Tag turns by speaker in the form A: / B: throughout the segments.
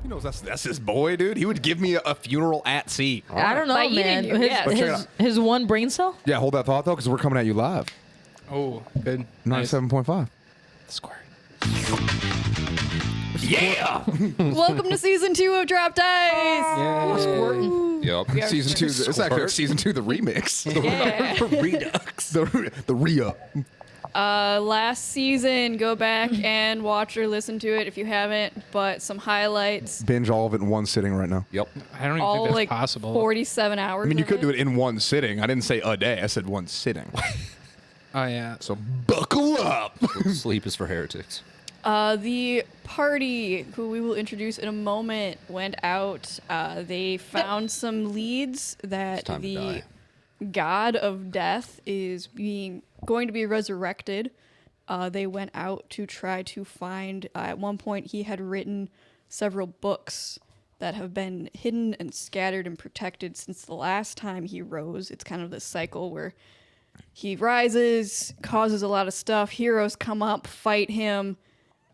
A: He knows that's his boy, dude. He would give me a funeral at sea.
B: I don't know,
C: By
B: man.
C: eating you, yeah.
B: His one brain cell?
A: Yeah, hold that thought, though, because we're coming at you live.
D: Oh, good.
A: 97.5.
D: Squirt.
A: Yeah!
C: Welcome to season 2 of Drop Dice.
A: Yep. Season 2. It's actually season 2, the remix.
C: Yeah.
A: Redux. The re-up.
C: Last season, go back and watch or listen to it if you haven't. But some highlights.
A: Binge all of it in one sitting right now.
E: Yep.
D: I don't even
C: All
D: think that's
C: like
D: possible.
C: 47 hours.
A: I mean, you
C: of
A: could do it in one sitting. I didn't say a day. I said one sitting.
D: Oh, yeah.
A: So buckle up.
E: Sleep is for heretics.
C: The party, who we will introduce in a moment, went out. They found some leads that
E: time to
C: the
E: die.
C: god of death is going to be resurrected. They went out to try to find. At one point, he had written several books that have been hidden and scattered and protected since the last time he rose. It's kind of this cycle where he rises, causes a lot of stuff. Heroes come up, fight him.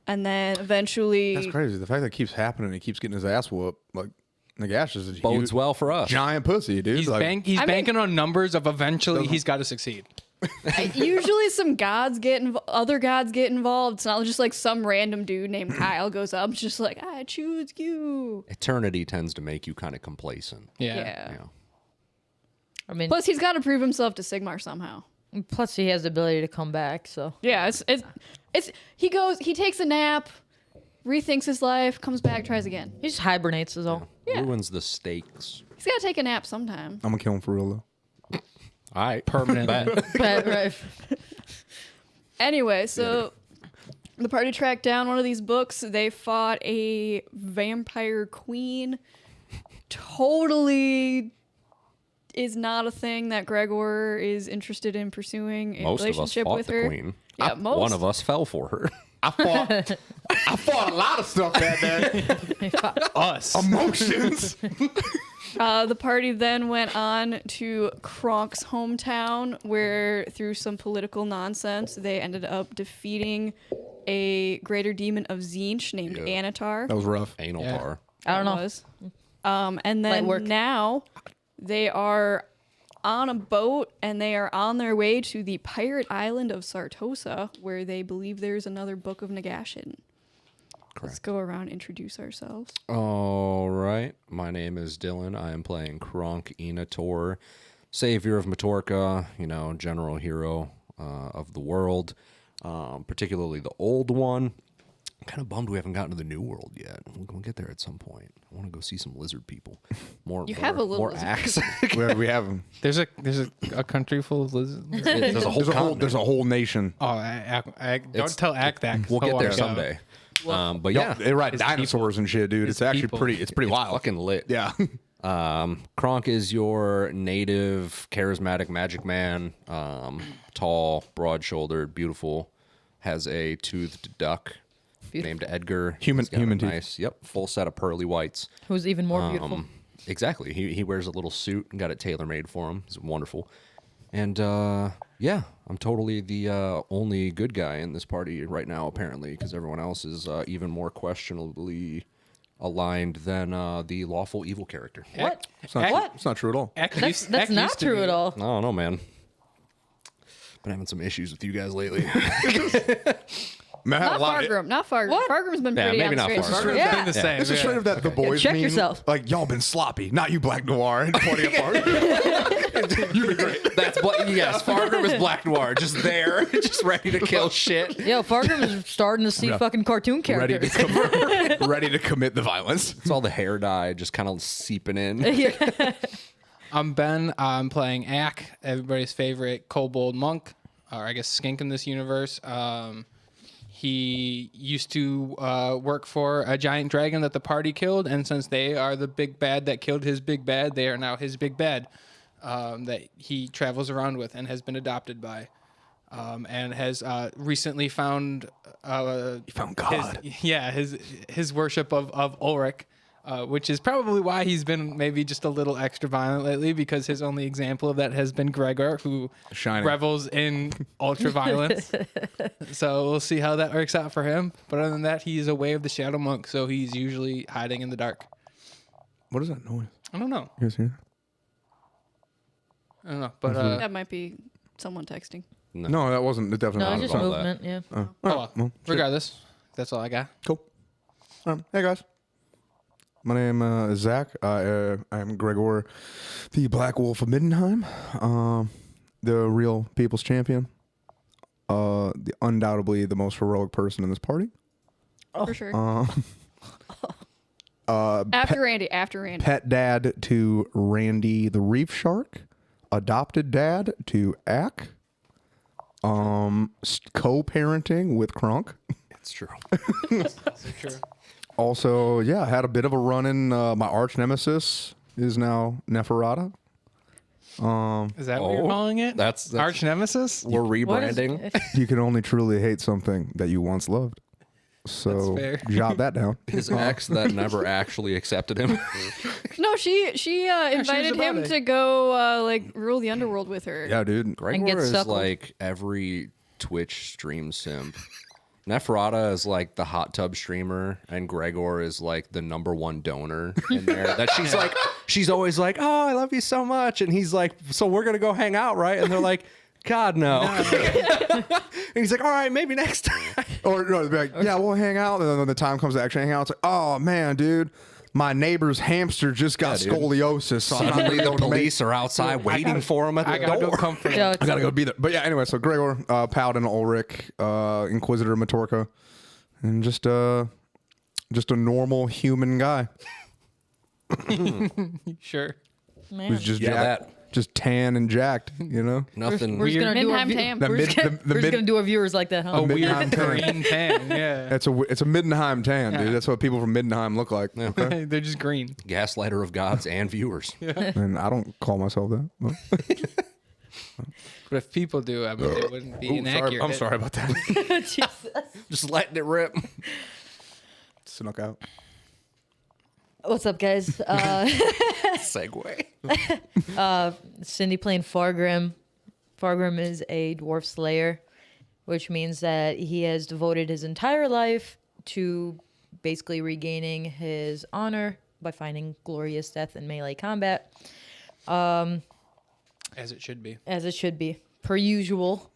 C: And then eventually...
A: That's crazy. The fact that it keeps happening, he keeps getting his ass whooped. Like, Nagash is a
E: Bodes
A: huge,
E: well for us.
A: giant pussy, dude.
D: He's,
A: like,
D: banking on numbers of eventually he's got to succeed.
C: Usually some gods other gods get involved. It's not just like some random dude named Kyle goes up. It's just like, I choose you.
E: Eternity tends to make you kind of complacent.
D: Yeah.
E: Yeah.
B: I mean,
C: Plus, he's got to prove himself to Sigmar somehow.
B: plus he has the ability to come back, so.
C: Yeah, he takes a nap, rethinks his life, comes back, tries again.
B: He just hibernates is all.
C: Yeah.
E: Ruins the stakes.
C: He's got to take a nap sometime.
A: I'm going to kill him for real, though.
E: All right.
D: Permanent.
B: Right.
C: Anyway, so the party tracked down one of these books. They fought a vampire queen. Totally is not a thing that Gregor is interested in pursuing a
E: Most of us
C: relationship
E: fought
C: with
E: the
C: her.
E: queen.
C: Yeah, most.
E: One of us fell for her.
A: I fought a lot of stuff that day.
D: Us.
A: Emotions.
C: The party then went on to Kronk's hometown, where through some political nonsense, they ended up defeating a greater demon of Tzeentch named Anatar.
A: That was rough.
E: Anal
D: Yeah.
E: tar.
B: I don't know.
C: Was. And
B: Light
C: then
B: work.
C: now they are on a boat and they are on their way to the pirate island of Sartosa, where they believe there's another book of Nagash hidden. Let's go around and introduce ourselves.
E: All right. My name is Dylan. I am playing Kronk Enator, savior of Matorka, general hero of the world, particularly the old one. I'm kind of bummed we haven't gotten to the new world yet. We'll get there at some point. I want to go see some lizard people.
C: You have a little
E: more
C: lizard
E: axe.
A: We have him.
D: There's a country full of lizards.
E: There's a whole continent.
A: There's a whole nation.
D: Oh, don't tell Act.
E: We'll get there
D: Go.
E: someday. But yeah,
A: They ride
D: His
A: dinosaurs and shit, dude.
D: His
A: It's actually
D: people.
A: pretty wild.
E: fucking lit.
A: Yeah.
E: Kronk is your native charismatic magic man. Tall, broad-shouldered, beautiful. Has a toothed duck named Edgar.
A: Human-
E: He's got a
A: human teeth.
E: nice, full set of pearly whites.
B: Who's even more beautiful.
E: Exactly. He wears a little suit and got it tailor-made for him. It's wonderful. And I'm totally the only good guy in this party right now, apparently, because everyone else is even more questionably aligned than the lawful evil character.
B: What?
A: It's not, It's not true at all.
B: That's not true at all.
E: I don't know, man. Been having some issues with you guys lately.
A: Man, I had
C: Not
A: a lot of-
C: Fargrim. Not Fargrim.
B: What?
C: Fargrim's been
E: Yeah,
C: pretty
E: maybe
C: on
E: not
C: straight and
E: Fargrim.
C: narrow.
B: Yeah.
D: Been the same.
A: This is straight up that the boys
B: check
A: meme.
B: yourself.
A: Like, y'all been sloppy. Not you, Black Noir. And pointing at Fargrim. You'd be great.
E: That's yes, Fargrim is Black Noir, just there, just ready to kill shit.
B: Yo, Fargrim is starting to see fucking cartoon
A: Ready
B: characters.
A: ready to commit the violence.
E: It's all the hair dye just kind of seeping in.
D: I'm Ben. I'm playing Ack, everybody's favorite kobold monk, or I guess skink in this universe. He used to work for a giant dragon that the party killed, and since they are the big bad that killed his big bad, they are now his big bad that he travels around with and has been adopted by, and has recently found
A: You found God.
D: his worship of Ulric, which is probably why he's been maybe just a little extra violent lately, because his only example of that has been Gregor, who
A: Shining.
D: revels in ultra violence. So we'll see how that works out for him. But other than that, he's a Way of the Shadow Monk, so he's usually hiding in the dark.
A: What is that noise?
D: I don't know.
A: You guys hear
D: I don't know. But
C: That might be someone texting.
A: that? No, that wasn't. It definitely
B: No, it's
A: wasn't
B: just
A: all
B: movement. Yeah.
A: that.
D: well,
A: well, shit.
D: regardless, that's all I got.
A: Cool. Hey guys, my name is Zach. I am Gregor, the Black Wolf of Middenheim, the real people's champion, undoubtedly the most heroic person in this party.
C: For sure. After Randy.
A: Pet dad to Randy the Reef Shark, adopted dad to Ack, co-parenting with Kronk.
E: It's true.
D: True.
A: Also, yeah, I had a bit of a run in. My arch nemesis is now Neferata.
D: Is that what you're
E: Oh,
D: calling it?
E: that's-
D: Arch Nemesis?
E: We're
B: What is-
E: rebranding.
A: You can only truly hate something that you once loved. So
D: That's fair.
A: jot that down.
E: His ex that never actually accepted him.
C: No, she invited
D: about
C: him
D: it.
C: to go like rule the underworld with her.
A: Yeah, dude.
E: Gregor
B: get
E: is
B: suckled.
E: like every Twitch stream simp. Neferata is like the hot tub streamer, and Gregor is like the #1 donor in there. That she's always like, "Oh, I love you so much," and he's like, "So we're gonna go hang out, right?" And they're like, "God, no." And he's like, "All right, maybe next time."
A: Or no, they'd be like, yeah, we'll hang out. And then when the time comes to actually hang out, it's like, oh man, dude, my neighbor's hamster just got
E: Yeah, dude.
A: scoliosis. So I'm not
E: Suddenly
A: gonna
E: the
A: be able to make-
E: police are outside waiting for him at
D: I
E: the
D: gotta go
E: door.
D: comfort
B: Yeah,
D: him.
A: I gotta go be there. But yeah, anyway, so Gregor, Paladin Ulric, Inquisitor Matorka, and just a normal human guy
D: Sure.
B: Man.
A: who's just
E: Yeah,
A: jacked, just tan and jacked, you know.
E: Nothing.
B: We're just gonna do our
C: Middenheim tam.
A: The
B: we're just
A: mid-
B: gonna,
A: the
B: we're just
A: mid-
B: gonna do our viewers like that, huh?
D: A
A: Middenheim
D: weird
A: tan.
D: green tan. Yeah.
A: It's a Middenheim tan,
D: Yeah.
A: dude. That's what people from Middenheim look like. Okay?
D: They're just green.
E: Gaslighter of gods and viewers.
A: And I don't call myself that. Well,
D: But if people do, I mean, it wouldn't be inaccurate.
A: I'm sorry about that.
B: Jesus.
E: Just letting it rip.
A: Snuck out.
B: What's up, guys?
E: Segue.
B: Cindy playing Fargrim. Fargrim is a dwarf slayer, which means that he has devoted his entire life to basically regaining his honor by finding glorious death in melee combat,
D: As it should be.
B: as it should be, per usual.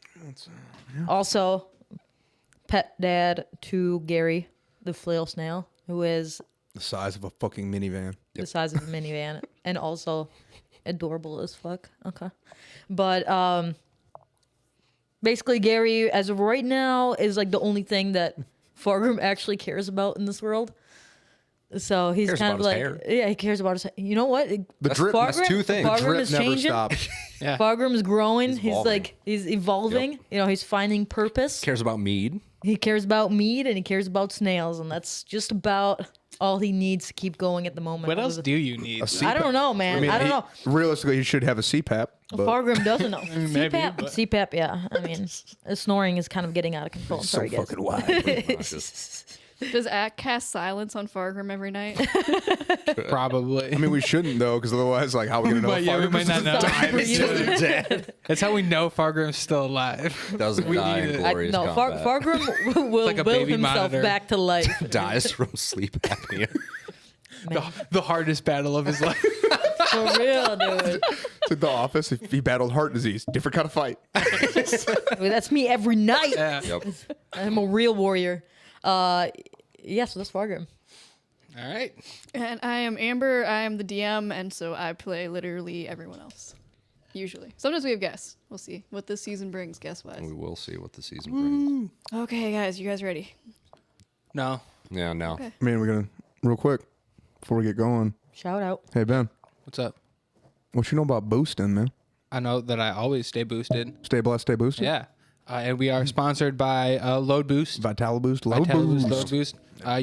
B: Also, pet dad to Gary, the flail snail, who is
A: The size of a fucking minivan.
B: the size of a minivan and also adorable as fuck. Okay. But basically Gary, as of right now, is like the only thing that Fargrim actually cares about in this world. So he's
E: Cares
B: kind
E: about
B: of
E: his
B: like,
E: hair.
B: yeah, he cares about his. You know what?
A: The drip.
E: That's two things.
B: Fargrim
A: Drip
B: is
A: never
B: changing.
A: stops.
D: Yeah.
B: Fargrim's growing.
E: He's
B: He's
E: evolving.
B: like he's evolving. You know, he's finding purpose.
E: Cares about mead.
B: He cares about mead and he cares about snails, and that's just about all he needs to keep going at the moment.
D: What else do you need?
B: I don't know, man. I don't know.
A: Realistically, he should have a CPAP. But
B: Fargrim doesn't know.
D: Maybe,
B: CPAP,
D: but-
B: CPAP, yeah. I mean, snoring is kind of getting out of control. I'm
A: so
B: sorry, guys.
A: fucking wide.
C: Does Ack cast silence on Fargrim every night?
D: Probably.
A: I mean, we shouldn't though, because otherwise, like, how are we gonna know?
D: But
A: if
D: yeah, we
A: Fargrim's
D: might not know.
B: Sorry for you.
E: Dead.
D: That's how we know Fargrim's still alive.
E: Doesn't
D: We
E: die
D: need
E: in
D: it.
E: glorious
B: No,
E: combat.
B: Fargrim will
D: like a
B: will
D: baby
B: himself
D: monitor.
B: back to life.
E: Dies from sleep apnea.
D: The hardest battle of his life.
B: For real, dude.
A: To the office, if he battled heart disease, different kind of fight.
B: I mean, that's me every night.
D: Yeah.
E: Yep.
B: I'm a real warrior. Yeah, so that's Fargrim.
D: All right.
C: And I am Amber. I am the DM, and so I play literally everyone else. Usually. Sometimes we have guests. We'll see what this season brings, guest-wise.
E: We will see what the season brings.
C: Okay, guys, you guys ready?
D: No.
E: Yeah, no.
C: Okay.
A: I mean, we're gonna real quick before we get going.
B: Shout out.
A: Hey Ben,
D: What's up?
A: what you know about boosting, man?
D: I know that I always stay boosted.
A: Stay blessed, stay boosted.
D: Yeah. And we are sponsored by Load Boost.
A: Vitality boost, load
D: Vitality
A: boost.
D: Load Boost.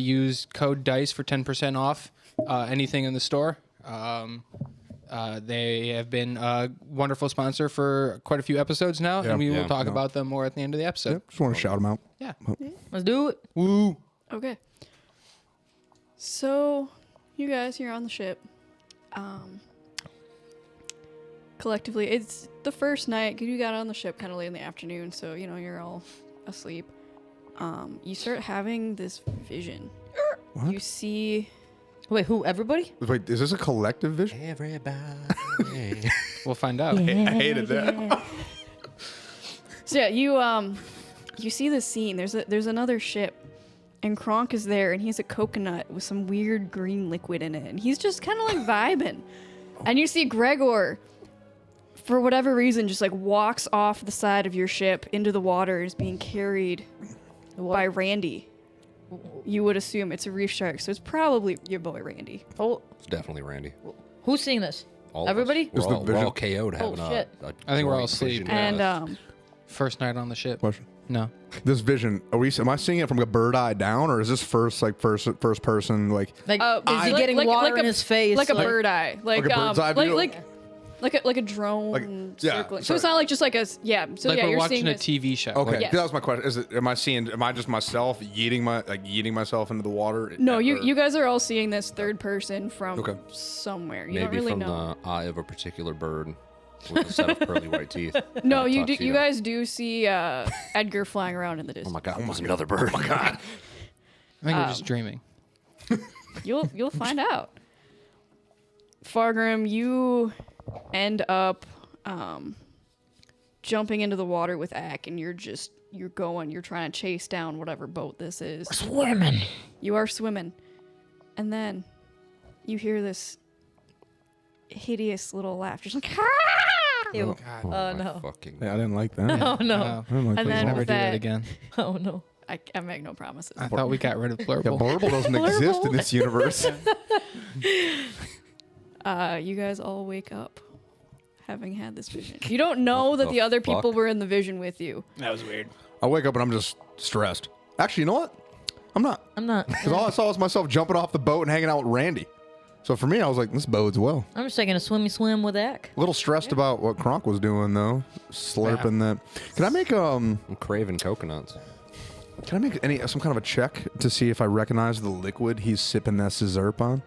D: Use code DICE for 10% off anything in the store. They have been a wonderful sponsor for quite a few episodes now,
A: Yeah.
D: and we will
E: Yeah.
D: talk about them more at the end of the episode.
A: Yep, just want to shout them out.
D: Yeah.
B: Let's do it.
D: Woo.
C: Okay. So, you guys, you're on the ship. Collectively, it's the first night. You got on the ship kind of late in the afternoon, so you're all asleep. You start having this vision.
A: What?
C: You see.
B: Wait, who? Everybody?
A: Wait, is this a collective vision?
E: Everybody.
D: We'll find out.
A: I hated that.
C: So yeah, you see this scene. There's another ship, and Kronk is there, and he has a coconut with some weird green liquid in it, and he's just kind of like vibing. And you see Gregor, for whatever reason, just like walks off the side of your ship into the water and is being carried by Randy. You would assume it's a reef shark, so it's probably your boy Randy.
B: Oh,
E: It's definitely Randy.
B: who's seeing this?
E: All of us.
B: Everybody?
E: We're
A: Is the
E: all, we're all
A: vision-
E: KO'd having
B: shit.
D: I think we're all
E: joint
D: asleep.
E: vision.
C: And
D: First night on the ship.
A: Question.
D: No.
A: This vision, am I seeing it from a bird eye down, or is this first person, like
B: Like,
C: Oh,
B: is he
C: like-
B: getting
C: like-
B: water
C: like
B: in
C: a-
B: his face?
C: like a bird eye, like
A: a bird's eye view?
C: like a drone
A: Like- yeah,
C: circling. So
A: sorry.
C: it's not like just like a So
D: Like
C: yeah,
D: we're
C: you're
D: watching
C: seeing
D: a
C: this.
D: TV show.
A: Okay,
C: Yes.
A: that was my question. Am I just myself yeeting myself into the water?
C: No,
A: Or-
C: you guys are all seeing this third person from
A: Okay.
C: somewhere. You
E: Maybe
C: don't really
E: from
C: know.
E: the eye of a particular bird with a set of pearly white teeth.
C: No,
E: and a
C: you
E: tuxedo.
C: guys do see Edgar flying around in the
E: Oh
C: distance.
E: my god, it was another bird. Oh my god.
D: I think we're just dreaming.
C: You'll find out. Fargrim, you end up jumping into the water with Ack, and you're trying to chase down whatever boat this is.
B: swimming.
C: You are swimming. And then you hear this hideous little laugh. Just like,
B: Ew.
D: God.
B: Oh,
E: my
B: no.
E: fucking
A: Yeah, I didn't like that.
B: Oh, no.
D: No.
A: I didn't like
C: And
A: that.
C: then-
D: Never
C: with
D: do that
C: that-
D: again.
B: Oh, no.
C: I make no promises.
D: I thought we got rid of Blurble.
A: Yeah, Blurble doesn't exist in this universe.
C: You guys all wake up having had this vision. You don't know
E: What
C: that
E: the
C: the other people
E: fuck?
C: were in the vision with you.
D: That was weird.
A: I wake up and I'm just stressed. Actually, you know what? I'm not.
B: I'm not.
A: Because all I saw was myself jumping off the boat and hanging out with Randy. So for me, I was like, this bodes well.
B: I'm just taking a swimmy swim with Ack.
A: A little stressed about what Kronk was doing though, slurping that. Can I make
E: I'm craving coconuts.
A: some kind of a check to see if I recognize the liquid he's sipping that Sizzurp on?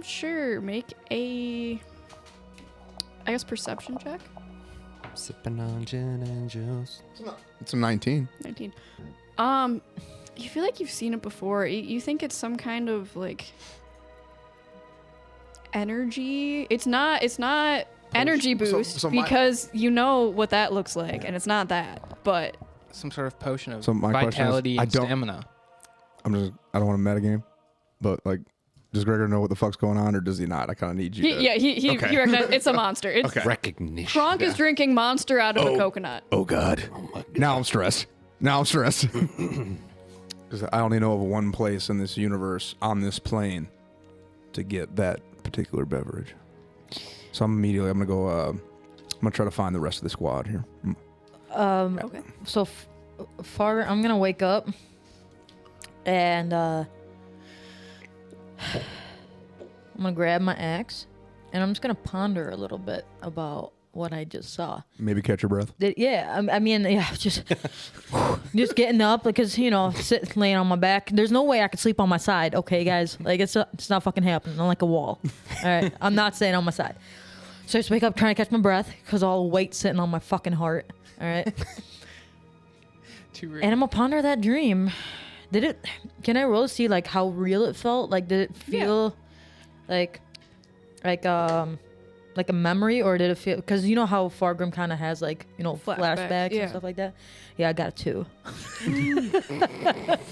C: Sure. Make a, I guess, perception check.
E: Sipping on gin and juice.
A: It's a 19.
C: 19. You feel like you've seen it before. You think it's some kind of like energy. It's not energy boost
A: so my-
C: because you know what that looks like, and it's not that. But
D: Some sort of potion of
A: So my question is,
D: vitality
A: I
D: and
A: don't-
D: stamina.
A: I don't want to metagame, but like, does Gregor know what the fuck's going on, or does he not? I kind of need you.
C: he
A: Okay.
C: recognizes it's a monster. It's
A: Okay.
E: Recognition.
C: Kronk is drinking monster out of a coconut.
A: Oh God. Now I'm stressed. Because I only know of one place in this universe on this plane to get that particular beverage. So I'm gonna go. I'm gonna try to find the rest of the squad here.
C: Okay.
B: So, far, I'm gonna wake up, and I'm gonna grab my axe, and I'm just gonna ponder a little bit about what I just saw.
A: Maybe catch your breath.
B: Just getting up because laying on my back. There's no way I could sleep on my side. Okay, guys, like it's not fucking happening. I'm like a wall. All right, I'm not staying on my side. So I just wake up trying to catch my breath because all the weight sitting on my fucking heart. All right.
D: Too
B: And I'm gonna ponder that dream. Can I roll to see like how real it felt? Like did it feel like a memory, or did it feel, because you know how Fargrim kind of has like flashbacks
C: yeah.
B: and stuff like that? Yeah, I got a 2.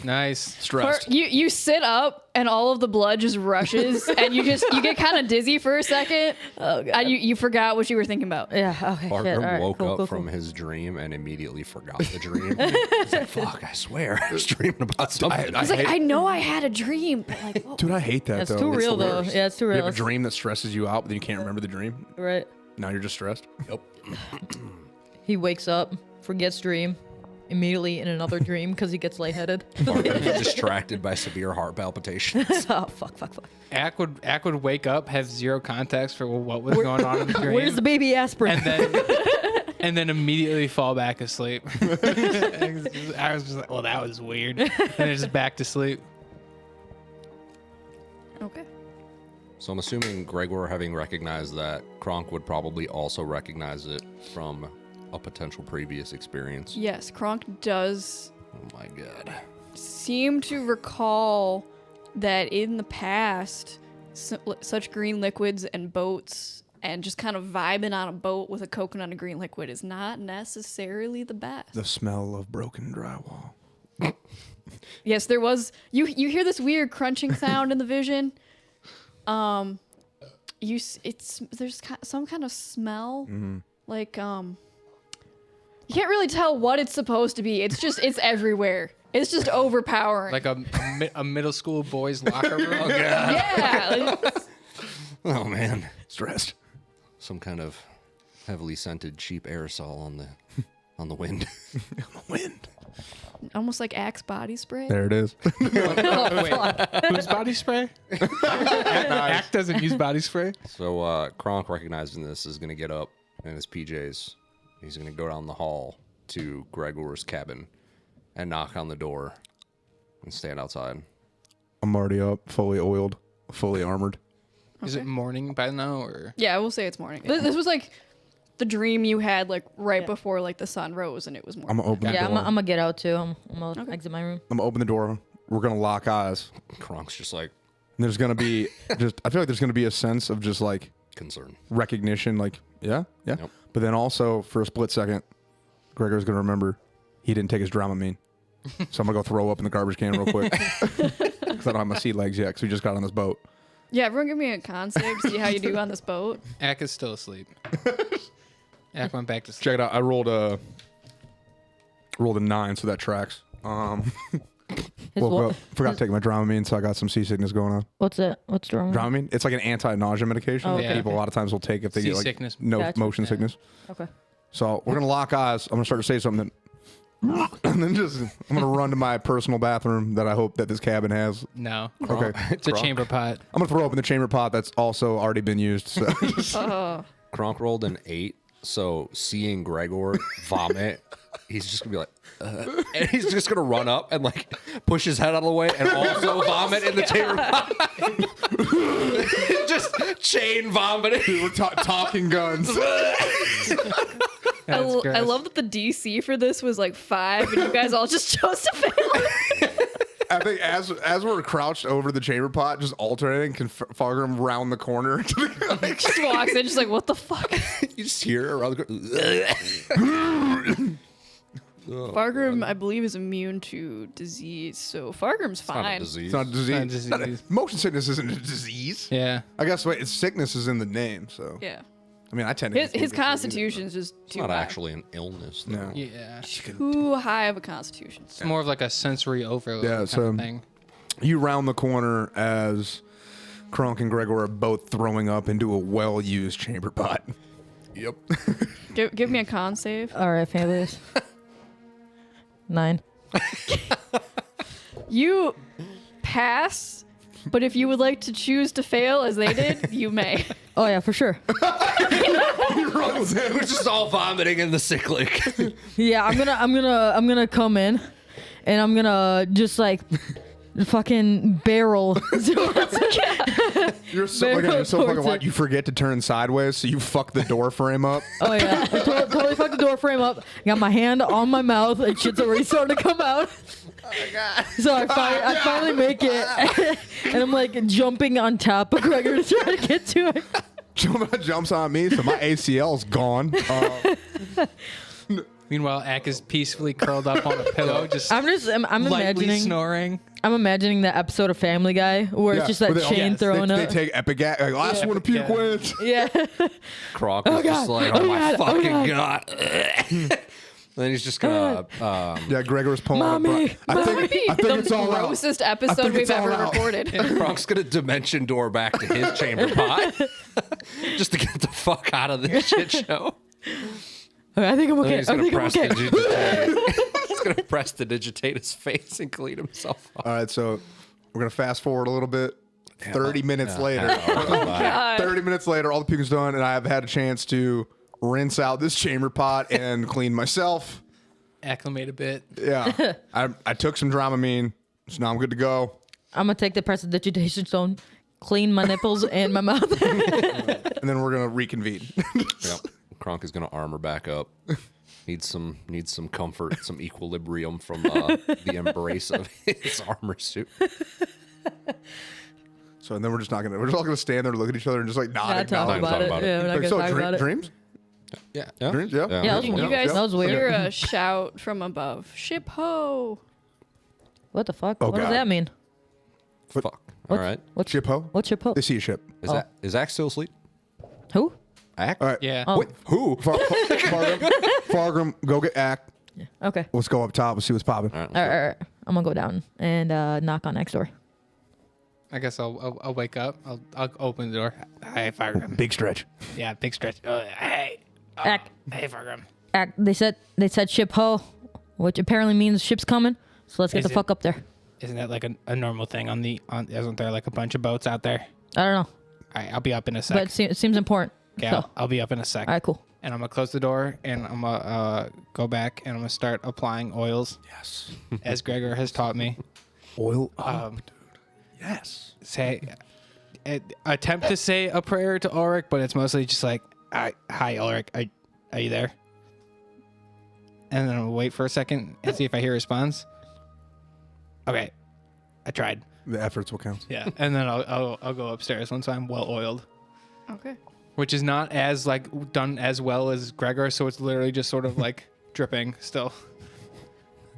D: Nice.
A: Stressed.
C: You sit up and all of the blood just rushes and you get kind of dizzy for a second.
B: Oh god.
C: And you forgot what you were thinking about.
B: Yeah. Okay.
E: Fargrim
B: shit, all right,
E: woke
B: cool,
E: up
B: cool,
E: from
B: cool.
E: his dream and immediately forgot the dream. He's like, fuck, I swear. I was dreaming about something.
C: He's like, I know I had a dream, but like, whoa.
A: Dude, I hate that
B: That's
A: though.
B: too
A: It's
B: real
A: the
B: though.
A: worst.
B: Yeah, it's too
A: You
B: real.
A: have a dream that stresses you out, but then you can't remember the dream.
B: Right.
A: Now you're just stressed.
E: Yep.
B: He wakes up, forgets dream, immediately in another dream because he gets lightheaded.
E: Fargrim's distracted by severe heart palpitations.
B: Oh fuck.
D: Ack would wake up, have zero context for what was going on in the dream.
B: Where's the baby aspirin?
D: and then immediately fall back asleep. I was just like, well, that was weird. And then just back to sleep.
C: Okay.
E: So I'm assuming Gregor, having recognized that, Kronk would probably also recognize it from a potential previous experience.
C: Yes, Kronk does
E: Oh my god.
C: seem to recall that in the past, such green liquids and boats and just kind of vibing on a boat with a coconut and green liquid is not necessarily the best.
A: The smell of broken drywall.
C: Yes, there was. You hear this weird crunching sound in the vision. There's some kind of smell, like you can't really tell what it's supposed to be. It's everywhere. It's just overpowering.
D: Like a middle school boys' locker room. Oh,
C: yeah.
E: Oh man.
A: Stressed.
E: Some kind of heavily scented cheap aerosol on the wind.
A: Wind.
C: Almost like Axe body spray.
A: There it is.
D: Wait, whose body spray? Act doesn't use body spray.
E: So Kronk, recognizing this, is gonna get up in his PJs. He's gonna go down the hall to Gregor's cabin and knock on the door and stand outside.
A: I'm already up, fully oiled, fully armored.
D: Is it morning by now, or?
C: Yeah, we'll say it's morning. This was like the dream you had like right before like the sun rose and it was morning.
A: I'm gonna open the
B: Yeah,
A: door.
B: I'm gonna get out too. I'm gonna exit my room.
A: I'm gonna open the door. We're gonna lock eyes.
E: Kronk's just like
A: And there's gonna be just. I feel like there's gonna be a sense of just like
E: concerned.
A: recognition. Like, yeah.
E: Yep.
A: But then also for a split second, Gregor's gonna remember he didn't take his Dramamine. So I'm gonna go throw up in the garbage can real quick because I don't have my sea legs yet. Because we just got on this boat.
C: Yeah, everyone give me a con save, see how you do on this boat.
D: Ack is still asleep. Ack went back to sleep.
A: Check it out. I rolled a 9, so that tracks.
B: His
A: Woke
B: what?
A: up, forgot to take my Dramamine, so I got some seasickness going on.
B: What's it? What's wrong?
A: Dramamine, it's like an anti-nausea medication
B: Oh,
A: that
D: okay.
A: people a lot of times will take if they get like
D: Seasickness.
A: no
B: Gotcha.
A: motion sickness.
B: Okay.
A: So we're gonna lock eyes. I'm gonna start to say something, and then I'm gonna run to my personal bathroom that I hope that this cabin has.
D: No.
A: Okay,
D: It's a chamber pot.
A: I'm gonna throw open the chamber pot that's also already been used. So
E: Kronk rolled an 8, so seeing Gregor vomit, he's just gonna be like, and he's just gonna run up and like push his head out of the way and also vomit in the chamber pot. Just chain vomiting.
A: we're talking guns.
C: I
D: gross.
C: love that the DC for this was like 5 and you guys all just chose to fail.
A: I think as we're crouched over the chamber pot, just alternating, can Fargrim round the corner.
C: Just walks in, just like, what the fuck?
E: You just hear it around the
C: Fargrim, I believe, is immune to disease, so Fargrim's
E: Not a
C: fine.
E: disease.
A: It's not a disease.
D: Not a disease.
A: Motion sickness isn't a disease.
D: Yeah.
A: I guess wait, sickness is in the name. So
C: Yeah.
A: I mean, I tend to
C: His
A: get sick
C: constitution's just
E: It's
C: too
E: not
C: high.
E: actually an illness, though.
A: No.
D: Yeah.
C: Too high of a constitution.
D: It's more of like a sensory overload
A: Yeah,
D: kind
A: so-
D: of thing.
A: You round the corner as Kronk and Gregor are both throwing up into a well-used chamber pot.
E: Yep.
C: Give me a con save.
B: All right, families. 9.
C: You pass, but if you would like to choose to fail as they did, you may.
B: Oh yeah, for sure.
E: We're just all vomiting in the cyclic.
B: Yeah, I'm gonna come in, and I'm gonna just like fucking barrel.
A: You're so,
B: Barrel
A: you're so fucking
B: towards
A: white.
B: it.
A: You forget to turn sideways, so you fuck the door frame up.
B: Oh yeah, I totally fucked the door frame up. Got my hand on my mouth, and shit's already starting to come out. Oh my god! So I finally make it, and I'm like jumping on top of Gregor to try to get to it.
A: Jumps on me, so my ACL's gone.
D: Meanwhile, Ack is peacefully curled up on a pillow, just
B: I'm
D: lightly
B: imagining.
D: snoring.
B: I'm imagining that episode of Family Guy where it's just that chain throwing
A: they
B: up.
A: take Epigat. Like, last one to puke
D: Yeah.
A: with.
B: Yeah.
E: Kronk is just like, oh,
B: Oh,
E: my
B: God. Oh,
E: fucking god. Then he's just gonna
A: Yeah, Gregor's pulling
B: Mommy,
A: up. I think
C: The
A: it's all out.
C: grossest
A: I
C: episode
A: think
C: we've
A: it's all
C: ever
A: out.
C: recorded.
E: Kronk's gonna dimension door back to his chamber pot just to get the fuck out of this shit show.
B: Okay, I think I'm
E: And then
B: okay.
E: he's
B: I
E: gonna
B: think I'm
E: press
B: okay.
E: digitate. He's gonna press to digitate his face and clean himself up.
A: All right, so we're gonna fast forward a little bit. 30 minutes later.
C: God.
A: 30 minutes later, all the puking's done, and I have had a chance to rinse out this chamber pot and clean myself.
D: Acclimate a bit.
A: Yeah, I took some Dramamine, so now I'm good to go.
B: I'm gonna take the prestidigitation stone, clean my nipples and my mouth.
A: And then we're gonna reconvene.
E: Yep. Kronk is gonna armor back up. Needs some comfort, some equilibrium from the embrace of his armor suit.
A: So and then we're just all gonna stand there, look at each other, and just like nod.
B: Not talk
A: acknowledge.
B: about it.
E: about it.
B: Yeah, we're not
A: Like,
B: gonna
A: so
B: talk about it.
A: dreams?
E: Yeah.
A: Dreams? Yeah.
B: Yeah, that was
C: You
B: weird.
C: guys
B: That was weird.
C: hear a shout from above. Ship ho!
B: What the fuck?
A: Oh,
B: what does
A: God.
B: that mean?
E: Fuck. All
B: What-
E: right.
B: What's
A: Ship ho?
B: What's your post?
A: They see a ship.
E: Is Zach still asleep?
B: Who?
E: Ack?
A: All right.
D: Yeah.
B: Oh.
E: Wait, who?
A: Fargrim, go get Ack.
B: Okay.
A: Let's go up top. Let's see what's popping.
E: All right.
B: All right, all right. I'm gonna go down and knock on next door.
D: I guess I'll wake up. I'll open the door. Hey, Fargrim.
A: Big stretch.
D: Yeah, big stretch. Hey.
B: Ack.
D: Hey, Fargrim.
B: Ack. They said ship ho, which apparently means ship's coming. So let's get
D: Is
B: the
D: it-
B: fuck up there.
D: Isn't that like a normal thing isn't there like a bunch of boats out there?
B: I don't know,
D: All right, I'll be up in a sec.
B: but it seems important.
D: Okay,
B: So,
D: I'll be up in a sec.
B: all right, cool.
D: And I'm gonna close the door and I'm gonna go back and I'm gonna start applying oils
A: Yes.
D: as Gregor has taught me.
A: Oil up,
D: Um,
A: dude. Yes.
D: Say, attempt to say a prayer to Ulric, but it's mostly just like, "Hi, Ulric, are you there?" And then I'll wait for a second and see if I hear a response. Okay, I tried.
A: The efforts will count.
D: Yeah, and then I'll go upstairs once I'm well oiled,
C: Okay.
D: which is not as like done as well as Gregor, so it's literally just sort of like dripping still.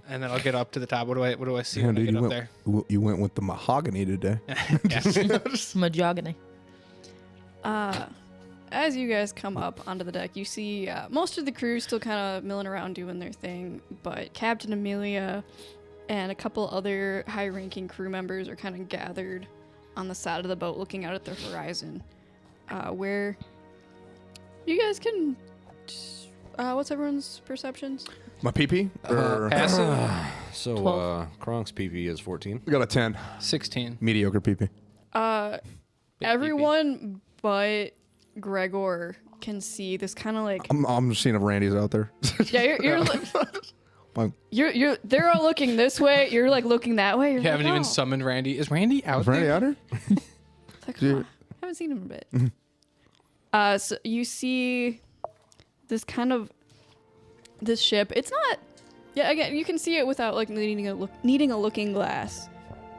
D: And then I'll get up to the top. What do I see
A: Yeah,
D: when I
A: dude,
D: get
A: you
D: up
A: went,
D: there?
A: you went with the mahogany today.
D: Yeah.
B: Mahogany.
C: As you guys come up onto the deck, you see most of the crew still kind of milling around doing their thing, but Captain Amelia and a couple other high-ranking crew members are kind of gathered on the side of the boat looking out at the horizon, where you guys can... what's everyone's perceptions?
A: My PP?
D: Passive
E: So
B: 12.
E: Kronk's PP is 14.
A: We got a 10.
D: 16.
A: Mediocre PP.
C: Everyone but Gregor can see this kind of like...
A: I'm just seeing if Randy's out there.
C: Yeah,
A: Fine.
C: they're all looking this way. You're like looking that way. You're
D: You haven't
C: like,
D: even
C: "Oh."
D: summoned Randy. Is Randy out
A: Is Randy
D: there?
A: out here?
C: It's like,
A: Dude.
C: "Huh, haven't seen him in a bit. So you see this kind of this ship. It's not. Yeah, again, you can see it without like needing a looking glass.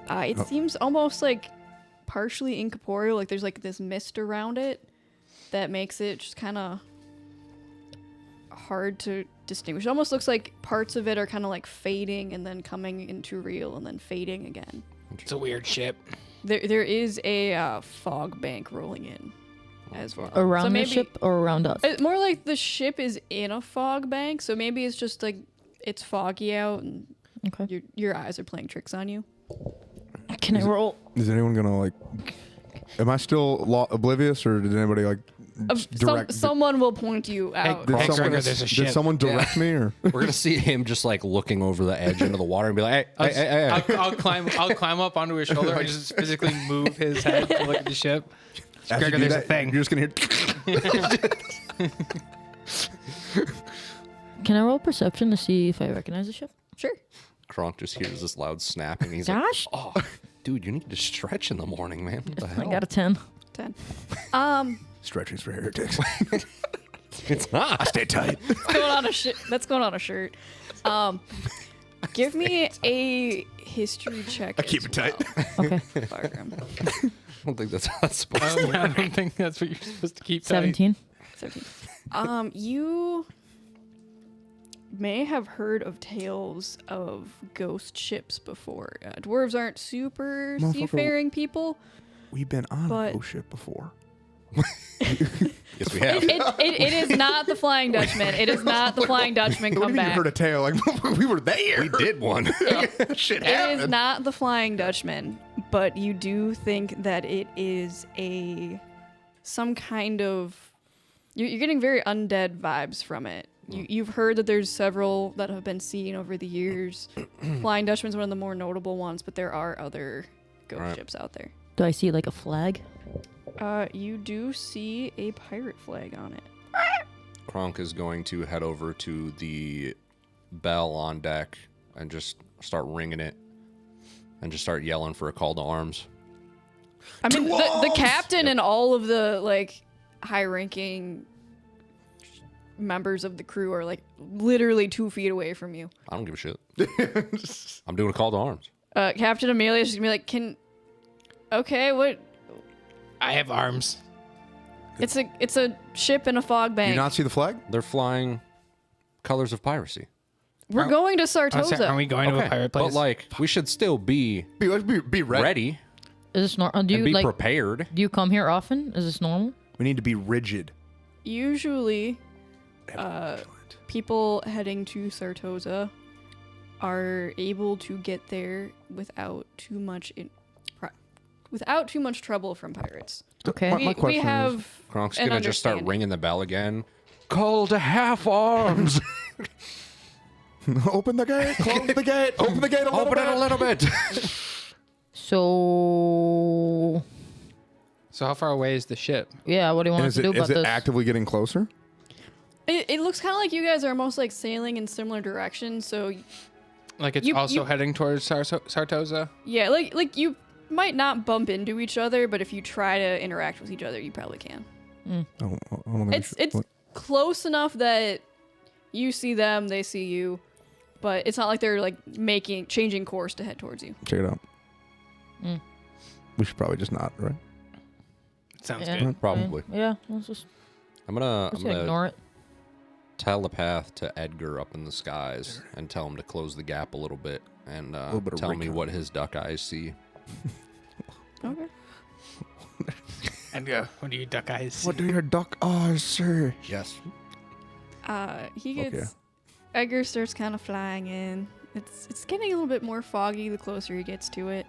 C: It seems almost like partially incorporeal. Like there's like this mist around it that makes it just kind of hard to distinguish. It almost looks like parts of it are kind of like fading and then coming into real and then fading again.
D: It's a weird ship.
C: There is a fog bank rolling in as well.
B: Around
C: So
B: the
C: maybe-
B: ship or around us?
C: It's more like the ship is in a fog bank, so maybe it's just like it's foggy out and
B: Okay.
C: your eyes are playing tricks on you.
B: Can I roll?
A: Is anyone gonna like? Am I still oblivious, or did anybody like direct?
C: Someone will point you out.
A: did,
D: Hey,
A: someone,
D: Gregor, there's a
A: did
D: ship.
A: someone direct me, or
E: We're gonna see him just like looking over the edge into the water and be like, "Hey,
D: I'll climb up onto his shoulder and just physically move his head to look at the ship.
A: As you
D: Gregor,
A: do
D: there's a
A: that,
D: thing.
A: You're just gonna hear.
B: Can I roll perception to see if I recognize the ship?
C: Sure.
E: Kronk just hears this loud snapping. He's
B: Gosh.
E: like, "Oh, dude, you need to stretch in the morning, man. What the
B: I
E: hell?"
B: got a 10.
C: 10.
A: Stretching's for heretics.
E: It's not.
A: Stay tight.
C: That's going on a shirt. Give me a history check.
A: I keep it tight.
B: Okay.
C: Fargrim.
E: I don't think that's how it's supposed to work.
D: I don't think that's what you're supposed to keep tight.
B: 17.
C: 17. You may have heard of tales of ghost ships before. Dwarves aren't super
A: Motherfucker.
C: seafaring people.
A: We've been on
C: But-
A: a ghost ship before.
E: Yes, we have.
C: It is not the Flying Dutchman. It is not the Flying Dutchman.
A: What do
C: Come
A: you mean you
C: back.
A: heard a tale? Like we were there.
E: We did one.
A: Shit
C: It
A: happened.
C: is not the Flying Dutchman, but you do think that it is some kind of. You're getting very undead vibes from it. You've heard that there's several that have been seen over the years. Flying Dutchman's one of the more notable ones, but there are other ghost
E: Right.
C: ships out there.
B: Do I see like a flag?
C: You do see a pirate flag on it.
E: Kronk is going to head over to the bell on deck and just start ringing it and just start yelling for a call to arms.
C: I mean, the captain and all of the like high-ranking members of the crew are like literally 2 feet away from you.
E: I don't give a shit. I'm doing a call to arms.
C: Captain Amelia's just gonna be like, okay, what?
D: I have arms.
C: It's a ship in a fog
A: Do you
C: bank.
A: not see the flag?
E: They're flying colors of piracy.
C: We're going to Sartosa.
D: Are we going to a pirate place?
E: But like, we should still be
A: Be ready.
E: ready
B: Is this normal? Do
E: and
B: you
E: be
B: like?
E: prepared.
B: Do you come here often? Is this normal?
A: We need to be rigid.
C: Usually, people heading to Sartosa are able to get there without too much trouble from pirates.
B: Okay.
A: My question
C: We
A: is-
C: have
E: Kronk's
C: an
E: gonna just start
C: understanding.
E: ringing the bell again. Call to half arms.
A: Open the gate. Close the gate. Open the gate a little
E: Open
A: bit.
E: it a little bit.
B: So
D: So how far away is the ship?
B: yeah, what do you want
A: And
B: us to do about
A: is it
B: this?
A: actively getting closer?
C: It looks kind of like you guys are almost like sailing in similar directions. So
D: Like it's
C: You-
D: also
C: you-
D: heading towards Sartosa?
C: yeah, like you might not bump into each other, but if you try to interact with each other, you probably can.
A: I don't think
C: It's close enough that you see them, they see you, but it's not like they're like changing course to head towards you.
A: check it out.
B: Mm.
A: We should probably just not, right?
D: Sounds
B: Yeah.
D: good.
E: Probably.
B: Yeah, let's just
E: I'm gonna
B: ignore it.
E: telepath to Edgar up in the skies and tell him to close the gap a little bit and
A: little bit of
E: tell me
A: recon.
E: what his duck eyes see.
C: Okay.
D: And what do you duck eyes?
A: What do your duck eyes say?
E: Yes.
C: He gets Edgar starts kind of flying in. It's getting a little bit more foggy the closer he gets to it.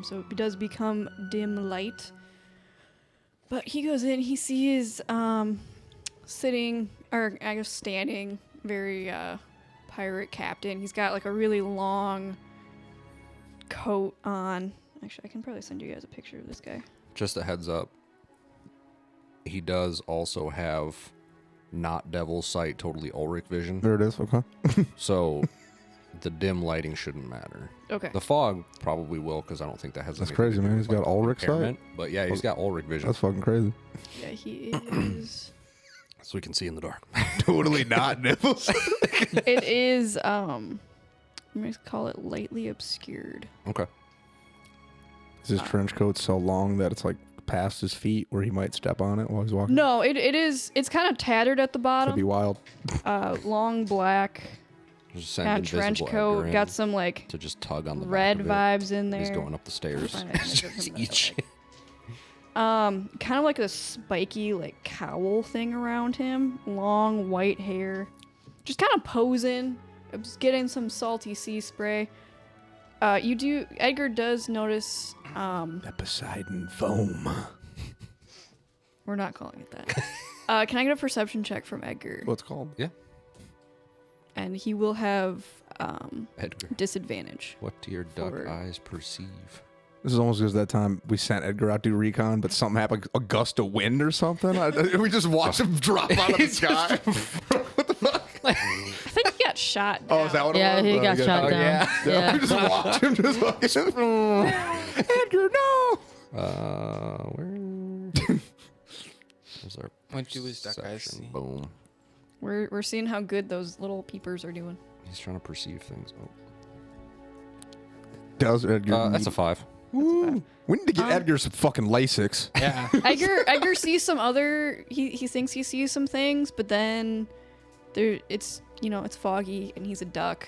C: So it does become dim light. But he goes in, he sees sitting, or I guess standing, very pirate captain. He's got like a really long coat on. Actually, I can probably send you guys a picture of this guy.
E: Just a heads up. He does also have not devil's sight, totally Ulric vision.
A: There it is. Okay.
E: So the dim lighting shouldn't matter.
C: Okay.
E: The fog probably will because I don't think that has
A: That's
E: anything
A: crazy,
E: to do
A: man.
E: with,
A: He's got
E: like,
A: Ulric sight?
E: impairment. But yeah, he's got Ulric vision.
A: That's fucking crazy.
C: Yeah, he is.
E: So we can see in the dark.
A: Totally not nipples.
C: It is, I'm going to call it lightly obscured.
E: Okay.
A: Is his trench coat so long that it's like past his feet where he might step on it while he's walking?
C: No, it's kind of tattered at the
A: That'd be
C: bottom.
A: wild.
C: Long black,
E: Just send
C: kind of trench
E: invisible Edgar
C: coat,
E: in
C: got some like
E: to just tug on the back
C: red
E: of it.
C: vibes in there.
E: He's going up the stairs.
C: Find an image of him
E: Each.
C: kind of like a spiky like cowl thing around him, long white hair, just kind of posing, just getting some salty sea spray. Edgar does notice,
A: That Poseidon foam.
C: we're not calling it that. Can I get a perception check from Edgar?
A: What's it called?
E: Yeah.
C: And he will have
E: Edgar,
C: disadvantage.
E: what do your duck
C: Forward.
E: eyes perceive?
A: This is almost as that time we sent Edgar out to do recon, but something happened, a gust of wind or something. We just watched him drop out of the sky. What the fuck?
C: I think he got shot down.
A: Oh, is that what it
B: Yeah,
A: was?
B: he
A: Oh,
B: got shot down.
A: Yeah. We just watched him just fucking. Edgar, no!
E: Where? There's our
D: What do his duck eyes
E: perception.
D: see?
E: Boom.
C: We're seeing how good those little peepers are doing.
E: He's trying to perceive things. Oh.
A: Does Edgar?
E: That's a 5.
A: Woo. We need to get Edgar some fucking Lasix.
D: Yeah.
C: Edgar sees some other. He thinks he sees some things, but then it's foggy and he's a duck,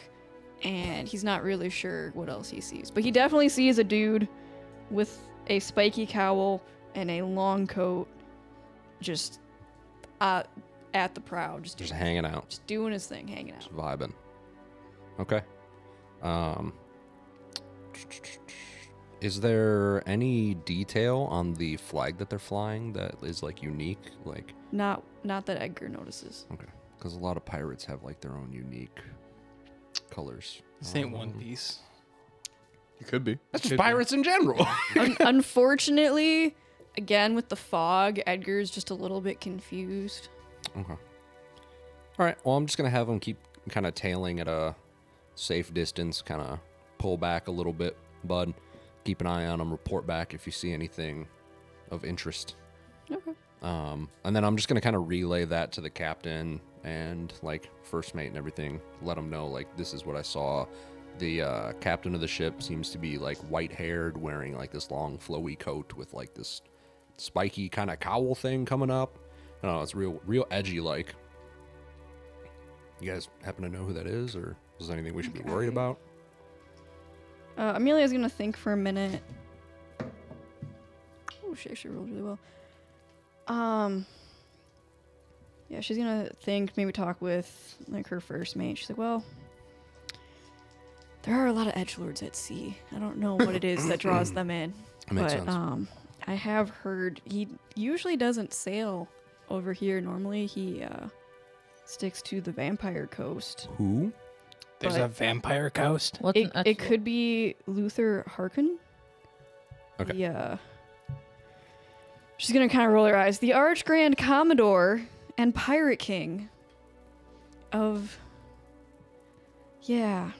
C: and he's not really sure what else he sees. But he definitely sees a dude with a spiky cowl and a long coat, just at the prow, just
E: hanging out.
C: just doing his thing, hanging out.
E: Just vibing. Okay. Is there any detail on the flag that they're flying that is like unique? Like,
C: Not that Edgar notices.
E: okay, because a lot of pirates have like their own unique colors.
D: This ain't One Piece.
A: It could be.
E: That's just
D: Could be.
E: pirates in general.
C: Unfortunately, again with the fog, Edgar's just a little bit confused.
E: Okay. All right. Well, I'm just gonna have them keep kind of tailing at a safe distance, kind of pull back a little bit, bud. keep an eye on them. Report back if you see anything of interest.
C: Okay.
E: And then I'm just gonna kind of relay that to the captain and like first mate and everything. Let them know like this is what I saw. The captain of the ship seems to be like white-haired, wearing like this long flowy coat with like this spiky kind of cowl thing coming up. I don't know, it's real edgy. Like, you guys happen to know who that is, or is there anything we should be worried about?
C: Amelia's gonna think for a minute. Oh, she actually rolled really well. Yeah, she's gonna think, maybe talk with like her first mate. She's like, well, there are a lot of edgelords at sea. I don't know what it is that draws them in.
E: That makes
C: but
E: sense.
C: I have heard he usually doesn't sail over here. Normally he sticks to the vampire coast.
E: Who?
D: There's
C: But-
D: a vampire coast.
B: What's an
C: It could be Luther Harkin.
E: Okay.
C: Yeah. She's gonna kind of roll her eyes. The Arch Grand Commodore and Pirate King of. Yeah.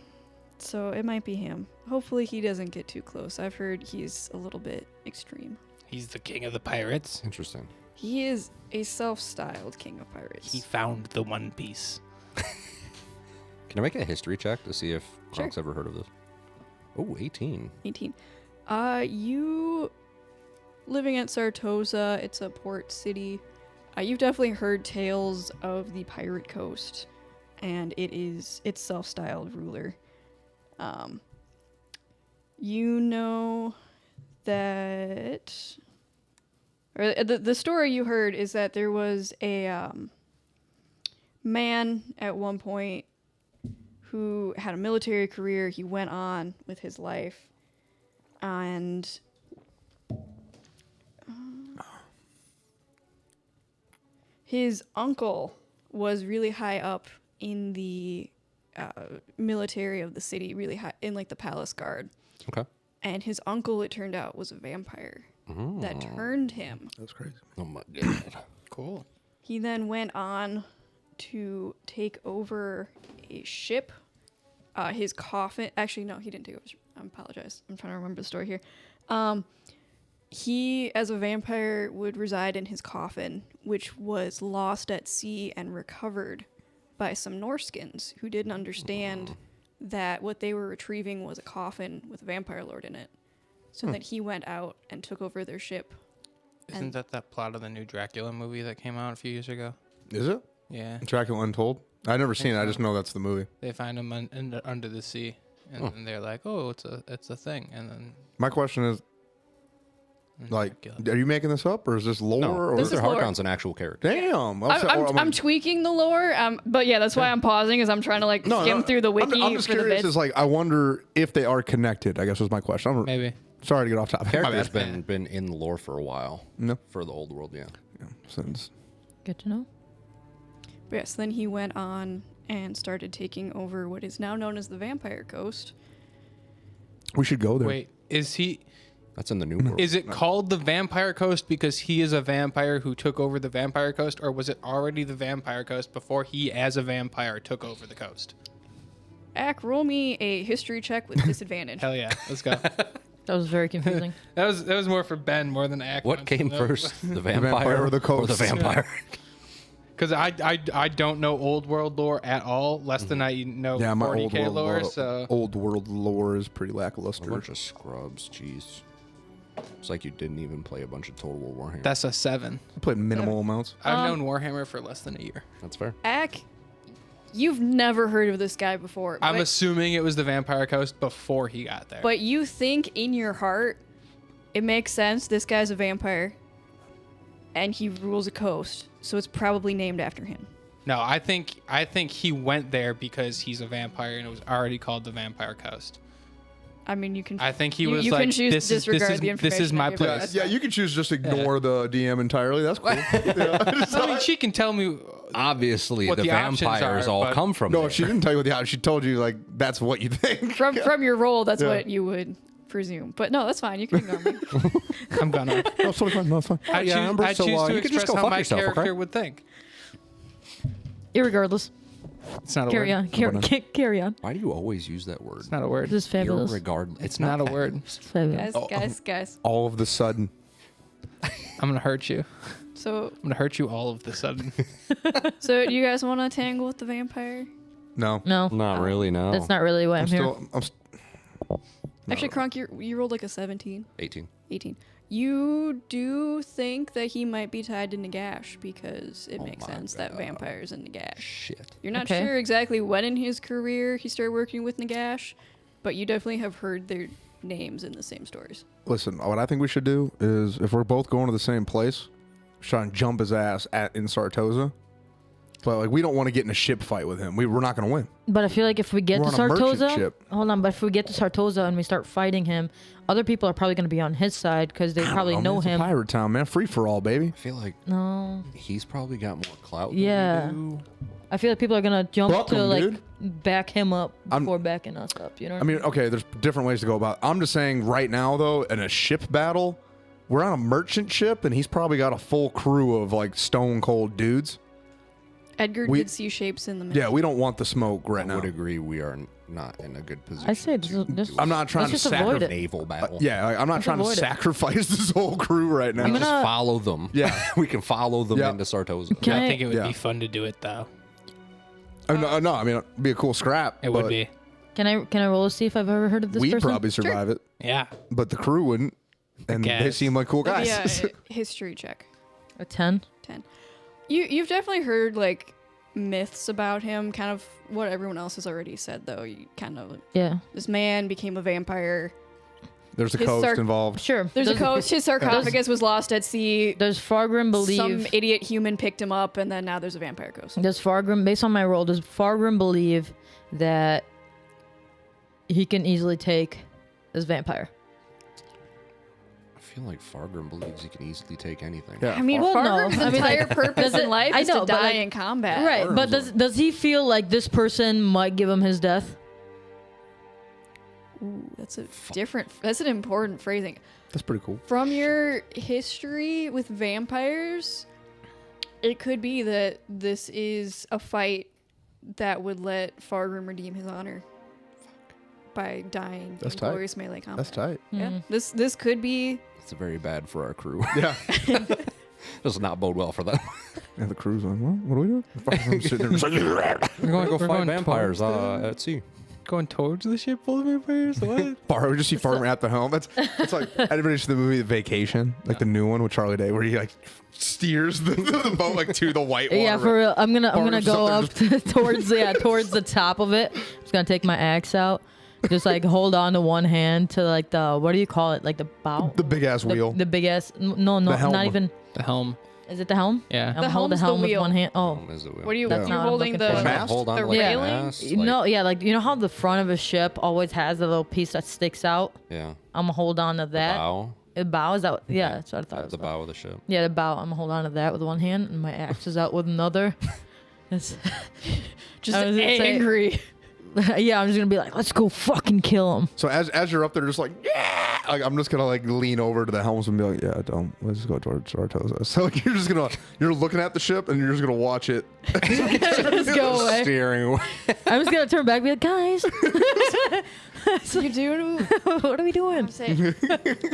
C: So it might be him. Hopefully he doesn't get too close. I've heard he's a little bit extreme.
D: He's the king of the pirates.
E: Interesting.
C: He is a self-styled king of pirates.
D: He found the One Piece.
E: Can I make a history check to see if
C: Sure.
E: Kronk's ever heard of this? Oh, 18.
C: 18. You living at Sartosa, it's a port city. You've definitely heard tales of the pirate coast, and it's self-styled ruler. You know that, or the story you heard is that there was a man at one point who had a military career. He went on with his life, and his uncle was really high up in the military of the city, really high in like the palace guard.
E: Okay.
C: And his uncle, it turned out, was a vampire that turned him.
A: That's crazy.
E: Oh my god.
D: Cool.
C: He then went on to take over a ship. His coffin. Actually, no, he didn't take over. I apologize. I'm trying to remember the story here. He, as a vampire, would reside in his coffin, which was lost at sea and recovered by some Norskins who didn't understand that what they were retrieving was a coffin with a vampire lord in it. So that he went out and took over their ship.
D: Isn't that plot of the new Dracula movie that came out a few years ago?
A: Is it
D: Yeah.
A: Dracula Untold? I've never seen it. I just know that's the movie.
D: They find him under the sea, and then they're like, "Oh, it's a thing," and then
A: My question is, like, are you making this up, or is this lore?
E: No,
A: or
C: This
E: Luther
C: is lore.
E: Harkon's an actual character.
A: Damn.
C: I'm tweaking the lore, but yeah, that's why I'm pausing, is I'm trying to like skim through the wiki
A: I'm just
C: for the
A: curious.
C: bits.
A: Is like, I wonder if they are connected. I guess was my question.
D: maybe.
A: Sorry to get off topic. My
E: Character's
A: bad.
E: been in the lore for a while.
A: No.
E: For the old world, yeah.
A: Yeah, since
B: Good to know.
C: But yes, then he went on and started taking over what is now known as the Vampire Coast.
A: we should go there.
D: Wait, is he?
E: That's in the new world.
D: Is it called the Vampire Coast because he is a vampire who took over the Vampire Coast, or was it already the Vampire Coast before he, as a vampire, took over the coast?
C: Ack, roll me a history check with disadvantage.
D: Hell yeah, let's go.
B: That was very confusing.
D: that was more for Ben more than Ack.
E: What came first, the vampire,
A: vampire or the coast?
E: Or the vampire?
D: Because I don't know old world lore at all, less than I know
A: Yeah, my
D: 40K lore. So
A: old world lore is pretty
E: A
A: lackluster.
E: bunch of scrubs, jeez. It's like you didn't even play a bunch of Total War Warhammer.
D: that's a 7.
A: I played minimal amounts.
D: I've known Warhammer for less than a year.
E: That's fair.
C: Ack, you've never heard of this guy before.
D: I'm
C: but,
D: assuming it was the Vampire Coast before he got there.
C: but you think in your heart, it makes sense. This guy's a vampire, and he rules a coast, so it's probably named after him.
D: No, I think he went there because he's a vampire and it was already called the Vampire Coast.
C: I mean, you can.
D: I think he
C: you,
D: was
C: you
D: like,
C: can choose
D: this
C: to
D: is
C: disregard the information.
D: this is my
C: I give you.
D: place.
A: Yeah, you can choose just ignore the DM entirely. That's cool.
D: I mean, she can tell me.
E: Obviously,
D: What
E: the
D: the options
E: vampires
D: are,
E: all
D: but-
E: come from
A: No,
E: there.
A: she didn't tell you what the. She told you like that's what you think.
C: From your role, that's
A: Yeah.
C: what you would presume. But no, that's fine. You can ignore me.
D: I'm gonna.
A: No, it's totally fine. No, it's fine.
D: I
E: yeah,
D: choose,
E: Amber,
D: I
E: so,
D: choose to
E: you can just
D: express
E: go
D: how
E: fuck
D: my
E: yourself, okay?
D: character would think.
B: Irregardless.
D: It's not a
B: Carry
D: word.
B: on. Carry on.
E: Why do you always use that word?
D: It's not a word.
B: This is fabulous.
E: Irregardless.
D: It's not a word.
B: It's fabulous.
C: Guys.
A: All of the sudden.
D: I'm gonna hurt you.
C: So,
D: I'm gonna hurt you all of the sudden.
C: so do you guys want to tangle with the vampire?
A: No.
B: No,
E: Not really, no.
B: that's not really why I'm, here.
C: Actually, Kronk, you rolled like a 17.
E: 18.
C: 18. You do think that he might be tied to Nagash because it
E: Oh
C: makes
E: my
C: sense that
E: God.
C: vampires in Nagash.
E: Shit.
C: You're not
B: Okay.
C: sure exactly when in his career he started working with Nagash, but you definitely have heard their names in the same stories.
A: Listen, what I think we should do is if we're both going to the same place, try and jump his ass in Sartosa. But like we don't want to get in a ship fight with him. We're not going to win.
B: But I feel like if we get
A: We're
B: to
A: on a merchant
B: Sartosa,
A: ship.
B: hold on. But if we get to Sartosa and we start fighting him, other people are probably going to be on his side because they probably know
A: It's a
B: him.
A: pirate town, man. Free for all, baby.
E: I feel like
B: No,
E: he's probably got more clout
B: Yeah.
E: than we do.
B: I feel like people are gonna jump
A: Fuck
B: to
A: 'em,
B: like
A: dude.
B: back him up
A: I'm-
B: before backing us up. You know? What
A: I mean, okay, there's different ways to go about it. I'm just saying right now, though, in a ship battle, we're on a merchant ship, and he's probably got a full crew of like stone cold dudes.
C: Edgar
A: We-
C: did see shapes in the mist.
A: Yeah, we don't want the smoke right
E: I
A: now.
E: would agree we are not in a good position.
B: I say
E: to
B: just-
E: do
A: I'm not trying
B: Let's
A: to
B: just avoid
E: a
B: it.
E: naval battle.
A: Yeah, I'm not
B: Let's
A: trying to
B: avoid it.
A: sacrifice this whole crew right now.
B: I'm
E: Just
B: gonna-
E: follow them.
A: Yeah.
E: we can follow them
A: Yeah.
E: into Sartosa.
B: Can
D: I
B: I-
D: think it would
A: Yeah.
D: be fun to do it though.
A: No, I mean, it'd be a cool scrap.
D: It would
A: but
D: be.
B: Can I roll to see if I've ever heard of this
A: We'd
B: person?
A: probably survive it,
D: Yeah.
A: but the crew wouldn't. And they
D: guess.
A: seem like cool
C: That'd
A: guys.
C: be a history check.
B: A 10.
C: 10. You've definitely heard like myths about him, kind of what everyone else has already said though. You kind of
B: Yeah.
C: this man became a vampire.
A: There's a
C: His
A: coast
C: sarc-
A: involved.
B: Sure.
C: There's a
B: Does-
C: coast. His sarcophagus was lost at sea.
B: Does Fargrim believe?
C: Some idiot human picked him up, and then now there's a vampire ghost.
B: Does Fargrim, based on my roll, does Fargrim believe that he can easily take this vampire?
E: I feel like Fargrim believes he can easily take anything.
A: Yeah.
C: I mean,
B: Well, no.
C: Fargrim's
B: I mean,
C: entire
B: like,
C: purpose
B: does it-
C: in life
B: I
C: is
B: know,
C: to
B: but,
C: die
B: like-
C: in combat.
B: Right, but does he feel like this person might give him his death?
C: Ooh, that's an important phrasing.
A: That's pretty cool.
C: From your history with vampires, it could be that this is a fight that would let Fargrim redeem his honor by dying
A: That's
C: in
A: tight.
C: glorious melee combat.
A: That's tight.
C: Yeah,
B: Mhm.
C: this could be.
E: It's very bad for our crew.
A: Yeah.
E: Does not bode well for them.
A: And the crew's like, well, what are we doing? Fucking sitting there just like,
E: We're going to go
D: We're
E: fight
D: going
E: vampires
D: towards them.
E: at sea.
D: Going towards the ship full of vampires? What?
A: Farmer, we just see Farmer at the helm. It's like everybody see the movie Vacation, like the new one with Charlie Day, where he like steers the boat like to the white water.
B: Yeah, for real. I'm gonna
A: Fargrim's
B: go
A: up
B: up
A: there
B: towards the top of it. Just gonna take my axe out. Just like hold on to one hand to like the what do you call it? Like the bow.
A: the big ass wheel.
B: The big ass. No,
A: The helm.
B: not even.
D: The helm.
B: Is it the helm?
D: Yeah.
B: I'm holding
C: helm's
B: the
C: the
B: helm with
C: wheel.
B: one hand. Oh.
E: Is the wheel.
C: What are you?
B: That's
C: You're
B: not what I'm
C: holding
B: looking
C: the
B: for.
A: Mast?
E: Hold on
C: the
E: to like a
C: railing.
E: mast, like-
B: No, yeah, like you know how the front of a ship always has a little piece that sticks out.
E: Yeah.
B: I'm gonna hold on to that.
E: Bow.
B: The bow is that? What, yeah, that's what I thought. It was
E: The bow of the ship.
B: Yeah, the bow. I'm gonna hold on to that with one hand, and my axe is out with another. It's,
C: Just
B: I was gonna say-
C: angry.
B: yeah, I'm just gonna be like, let's go fucking kill him.
A: So as you're up there, just like yeah, like, I'm just gonna like lean over to the helms and be like, yeah, don't let's go towards Sartosa. So like you're looking at the ship and you're just gonna watch it.
B: Just go away.
E: Steering away.
B: I'm just gonna turn back and be like, guys,
C: You do.
B: what are we doing?
C: Say,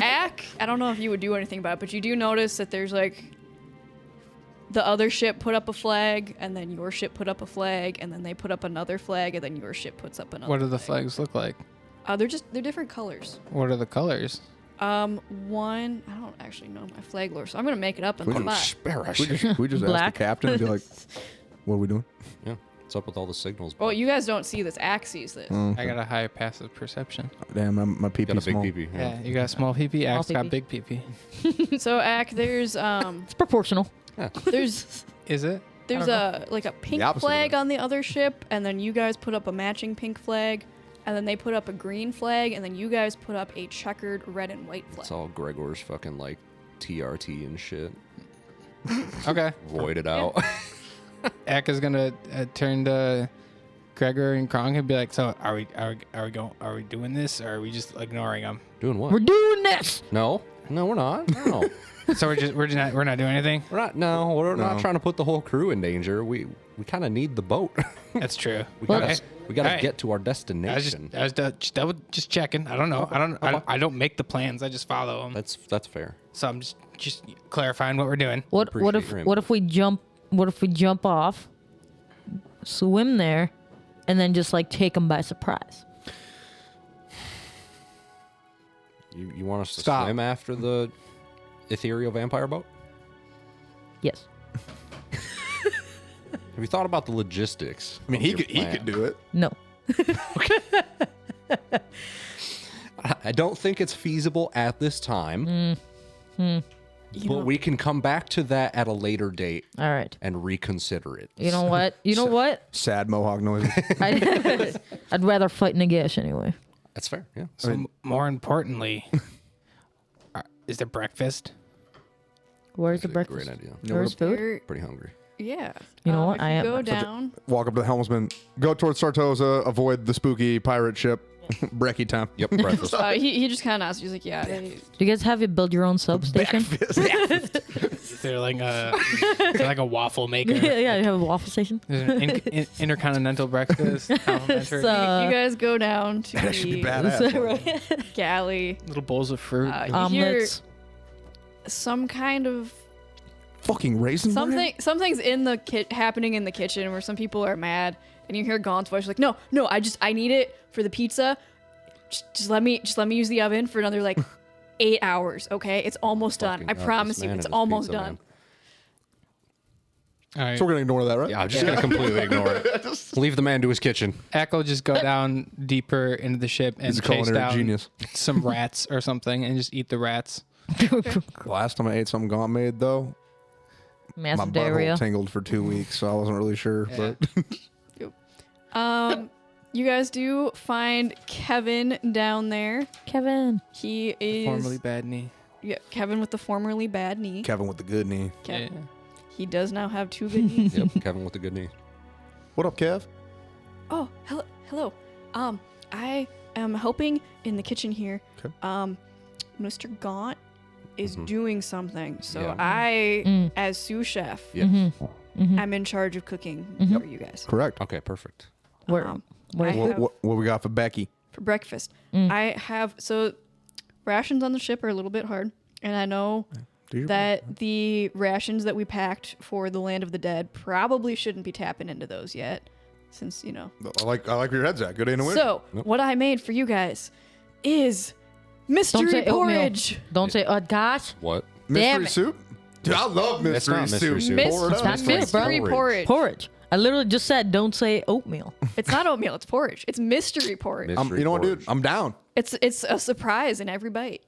C: Ack, I don't know if you would do anything about it, but you do notice that there's like the other ship put up a flag, and then your ship put up a flag, and then they put up another flag, and then your ship puts up another.
D: What do the
C: flag.
D: flags look like?
C: They're different colors.
D: What are the colors?
C: One I don't actually know my flag lore, so I'm gonna make it up on the
A: We
C: fly.
E: Spare us.
A: We just asked the
B: Black.
A: captain and be like, what are we doing?
E: Yeah. What's up with all the signals?
C: Well, you guys don't see this. Ack sees this.
D: I got a high passive perception.
A: Damn, my pee
E: got a big
A: small.
E: pee-pee.
D: Yeah, you got a small PP. Axe
B: Small
D: got big PP.
C: So Ack, there's
B: It's proportional.
C: there's
D: Is it?
C: there's a like a pink
A: opposite of
C: flag
A: that.
C: on the other ship, and then you guys put up a matching pink flag, and then they put up a green flag, and then you guys put up a checkered red and white flag.
E: It's all Gregor's fucking like TRT and shit.
D: Okay.
E: Voided out.
D: Ack is gonna turn to Gregor and Kronk and be like, "So are we doing this, or are we just ignoring them?"
E: Doing what?
B: We're doing this.
E: No. No, we're not. No.
D: So we're not doing anything.
E: We're not trying to put the whole crew in danger. We kind of need the boat.
D: That's true.
E: we gotta
D: Alright.
E: get to our
D: I was
E: destination.
D: just checking. I don't know. I don't make the plans. I just follow them.
E: That's fair.
D: So I'm just clarifying what we're doing.
B: What
E: Appreciate
B: if
E: your
B: what if we jump off, swim there, and then just like take them by surprise?
E: You want us to
A: Stop.
E: swim after the ethereal vampire boat?
B: Yes.
E: Have you thought about the logistics?
A: I mean,
E: of
A: he
E: your
A: could
E: plan?
A: do it.
B: No.
E: I don't think it's feasible at this time. But we can come back to that at a later date
B: All right.
E: and reconsider it.
B: You know what? You know what?
A: Sad Mohawk noises.
B: I'd rather fight Nagash anyway.
E: That's fair. Yeah.
D: So more importantly, is there breakfast?
B: Where's the
E: Actually,
B: breakfast?
E: great idea.
B: Where's food?
C: You're-
E: Pretty hungry.
C: yeah.
B: You know what?
C: If
B: I
C: you
B: am-
C: go
B: Okay.
C: down.
A: Walk up to the helmsman. Go towards Sartosa. Avoid the spooky pirate ship. Brekkie time.
E: Yep. Breakfast.
C: He just kind of asked. He's like, yeah.
B: Do you guys have you build your own substation?
D: Is there like a waffle maker?
B: yeah, you have a waffle station.
D: There's an intercontinental breakfast. Complimentary.
C: You guys go down to
A: That should be
C: the
A: badass.
C: galley.
D: Little bowls of fruit.
C: You hear
B: Omelets.
C: some kind of
A: Fucking raisin bread?
C: something's in the happening in the kitchen where some people are mad, and you hear Gaunt's voice like, no, I need it for the pizza. Just let me use the oven for another like 8 hours, okay? It's almost done.
E: Fucking
C: I
E: God,
C: promise
E: this
C: you,
E: man
C: it's
E: and his
C: almost
E: pizza,
C: done.
E: man.
D: All right.
A: So we're going to ignore that, right?
E: Yeah, I'm just gonna completely ignore it. Leave the man to his kitchen.
D: Echo just go down deeper into the ship and
A: He's a
D: chase
A: culinary
D: down
A: genius.
D: some rats or something and just eat the rats.
A: Last time I ate something Gaunt made, though, my
B: Massive
A: butthole
B: diarrhea.
A: tingled for 2 weeks, so I wasn't really sure.
D: Yeah.
A: But
C: You guys do find Kevin down there.
B: Kevin.
C: He is
D: Formerly bad knee.
C: yeah, Kevin with the formerly bad knee.
A: Kevin with the good knee.
C: Kevin.
D: Yeah.
C: He does now have 2 good knees.
E: Yep. Kevin with the good knee.
A: What up, Kev?
C: Oh, hello. I am helping in the kitchen here.
A: Okay.
C: Mr. Gaunt is
E: Mhm.
C: doing something, so
E: Yeah.
C: I, as sous chef,
E: Yeah.
B: Mm-hmm.
C: I'm in charge of cooking
B: Mhm.
C: for you guys.
A: Correct.
E: Okay. Perfect.
B: Where?
C: Um,
B: where-
C: I
A: What,
C: have-
A: what we got for Becky?
C: for breakfast.
B: Mm.
C: I have so rations on the ship are a little bit hard, and I know
A: Do your
C: that the rations that we packed for the Land of the Dead probably shouldn't be tapping into those yet, since
A: I like where your head's at. Good intuition.
C: So
E: Nope.
C: what I made for you guys is mystery
B: say oatmeal.
C: porridge.
B: Don't say, oh gosh.
E: What?
B: Damn
A: mystery
B: it.
A: soup? Dude, I love
E: It's
A: mystery
E: not mystery
A: soup.
E: soup.
C: Mis-
A: Pour it up.
B: That's
C: mystery
B: milk, bro.
C: porridge.
B: Porridge. I literally just said, don't say oatmeal.
C: It's not oatmeal. It's porridge. It's mystery porridge.
E: Mystery
A: You know what, dude?
E: porridge.
A: I'm down.
C: It's a surprise in every bite.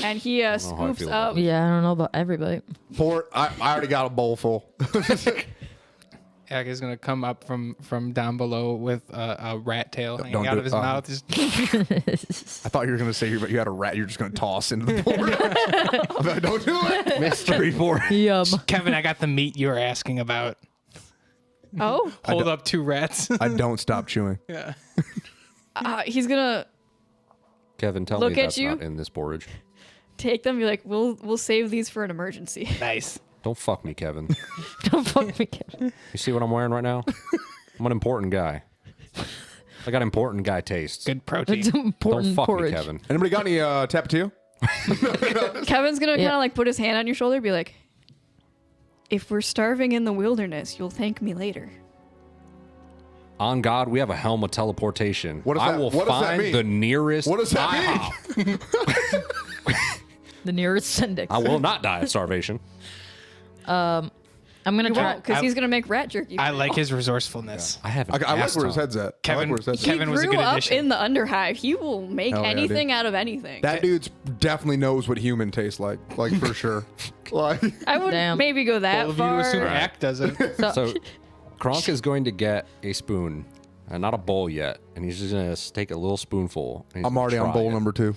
C: And he
E: know how I
C: scoops
E: feel about
C: up.
B: Yeah, I don't know about everybody.
A: I already got a bowl full.
D: Ak is gonna come up from down below with a rat tail hanging
A: don't
D: out
A: do
D: of his
A: it.
D: mouth. Just,
A: I thought you were going to say you had a rat you're just going to toss into the bowl. I'm like, don't do it.
E: Mystery porridge.
B: Yum.
D: Kevin, I got the meat you were asking about.
C: Oh,
D: Hold up 2 rats.
A: I don't stop chewing.
D: Yeah.
C: he's gonna
E: Kevin, tell
C: Look
E: me
C: at
E: that's
C: you.
E: not in this porridge.
C: take them. Be like, we'll save these for an emergency.
D: Nice.
E: Don't fuck me, Kevin.
B: Don't fuck me, Kevin.
E: You see what I'm wearing right now? I'm an important guy. I got important guy tastes.
D: Good
B: It's
D: protein.
E: Don't
B: important
E: fuck
B: porridge.
E: me, Kevin.
A: Anybody got any Tapatio?
C: Kevin's gonna kind
B: Yeah.
C: of like put his hand on your shoulder, and be like, if we're starving in the wilderness, you'll thank me later.
E: On God, we have a helm of teleportation.
A: What does
E: I
A: that-
E: will
A: what does that
E: find
A: mean?
E: the nearest
A: What does that
E: IHOP.
B: The nearest Sendix.
E: I will not die of starvation.
B: I'm gonna
C: You
B: try.
C: won't, because he's gonna make rat jerky.
D: I like his resourcefulness.
E: I have an
A: I like
E: ass
A: where his
E: tongue.
A: head's at. I like
D: Kevin-
A: where his head's
C: He
A: at.
D: Kevin was a
C: grew
D: good
C: up
D: addition.
C: in the Underhive. He will make
A: Hell yeah,
C: anything
A: dude.
C: out of anything.
A: That dude's definitely knows what human tastes like for sure. Like,
C: I would
B: Damn.
C: maybe go that
D: Well, if you
C: far.
D: assume
E: Right.
D: Ak doesn't.
E: So Kronk is going to get a spoon, not a bowl yet, and he's just going to take a little spoonful. and he's
A: I'm
E: gonna
A: already on
E: try
A: bowl
E: it.
A: number 2.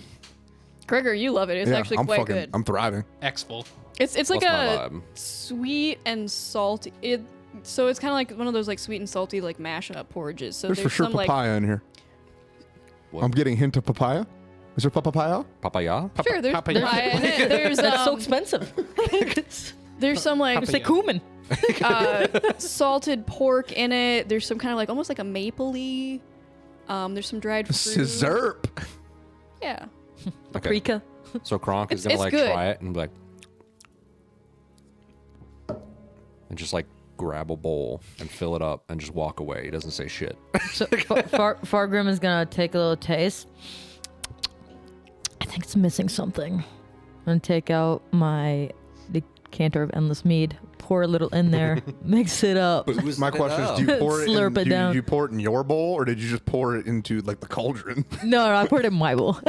C: Gregor, you love it. It's
A: Yeah,
C: actually
A: I'm
C: quite
A: fucking,
C: good.
A: I'm thriving.
D: X-full.
C: It's like
E: What's my
C: a
E: vibe?
C: sweet and salty. So it's kind of like one of those like sweet and salty like mashup porridges. So
A: There's for sure
C: some like
A: papaya in here.
E: What?
A: I'm getting hint of papaya. Is there papaya?
E: Papaya?
C: Sure, there's
D: Papa-
C: there's
B: That's so expensive.
C: there's some like
B: Say cumin.
C: salted pork in it. There's some kind of like almost like a mapley. There's some dried fruit.
A: Scissorp.
C: Yeah.
B: Paprika.
E: So Kronk is
C: It's
E: gonna like
C: good.
E: try it and be like, and just like grab a bowl and fill it up and just walk away. He doesn't say shit.
B: So Fargrim is gonna take a little taste. I think it's missing something. I'm gonna take out the decanter of endless mead, pour a little in there, mix it up.
A: My question is, do you pour it
B: Slurp
A: in,
B: it down.
A: Do you pour it in your bowl, or did you just pour it into like the cauldron?
B: No, I poured it in my bowl.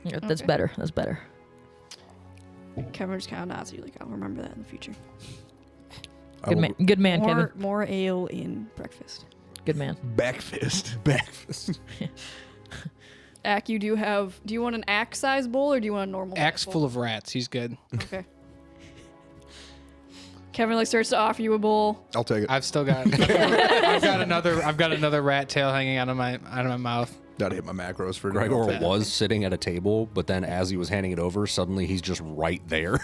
B: Yeah, that's
C: Okay.
B: better. That's better.
C: Kevin just kind of nods. You're like, I'll remember that in the future.
B: Good man, Kevin.
C: More ale in breakfast.
B: Good man.
A: Backfist. Backfist.
C: Ack, you do have. Do you want an axe size bowl or do you want a normal?
D: Axe
C: bowl?
D: full of rats. He's good.
C: Okay. Kevin like starts to offer you a bowl.
A: I'll take it.
D: I've still got. I've got another rat tail hanging out of my mouth.
A: Gotta hit my macros for
E: Gregor
A: today.
E: was sitting at a table, but then as he was handing it over, suddenly he's just right there,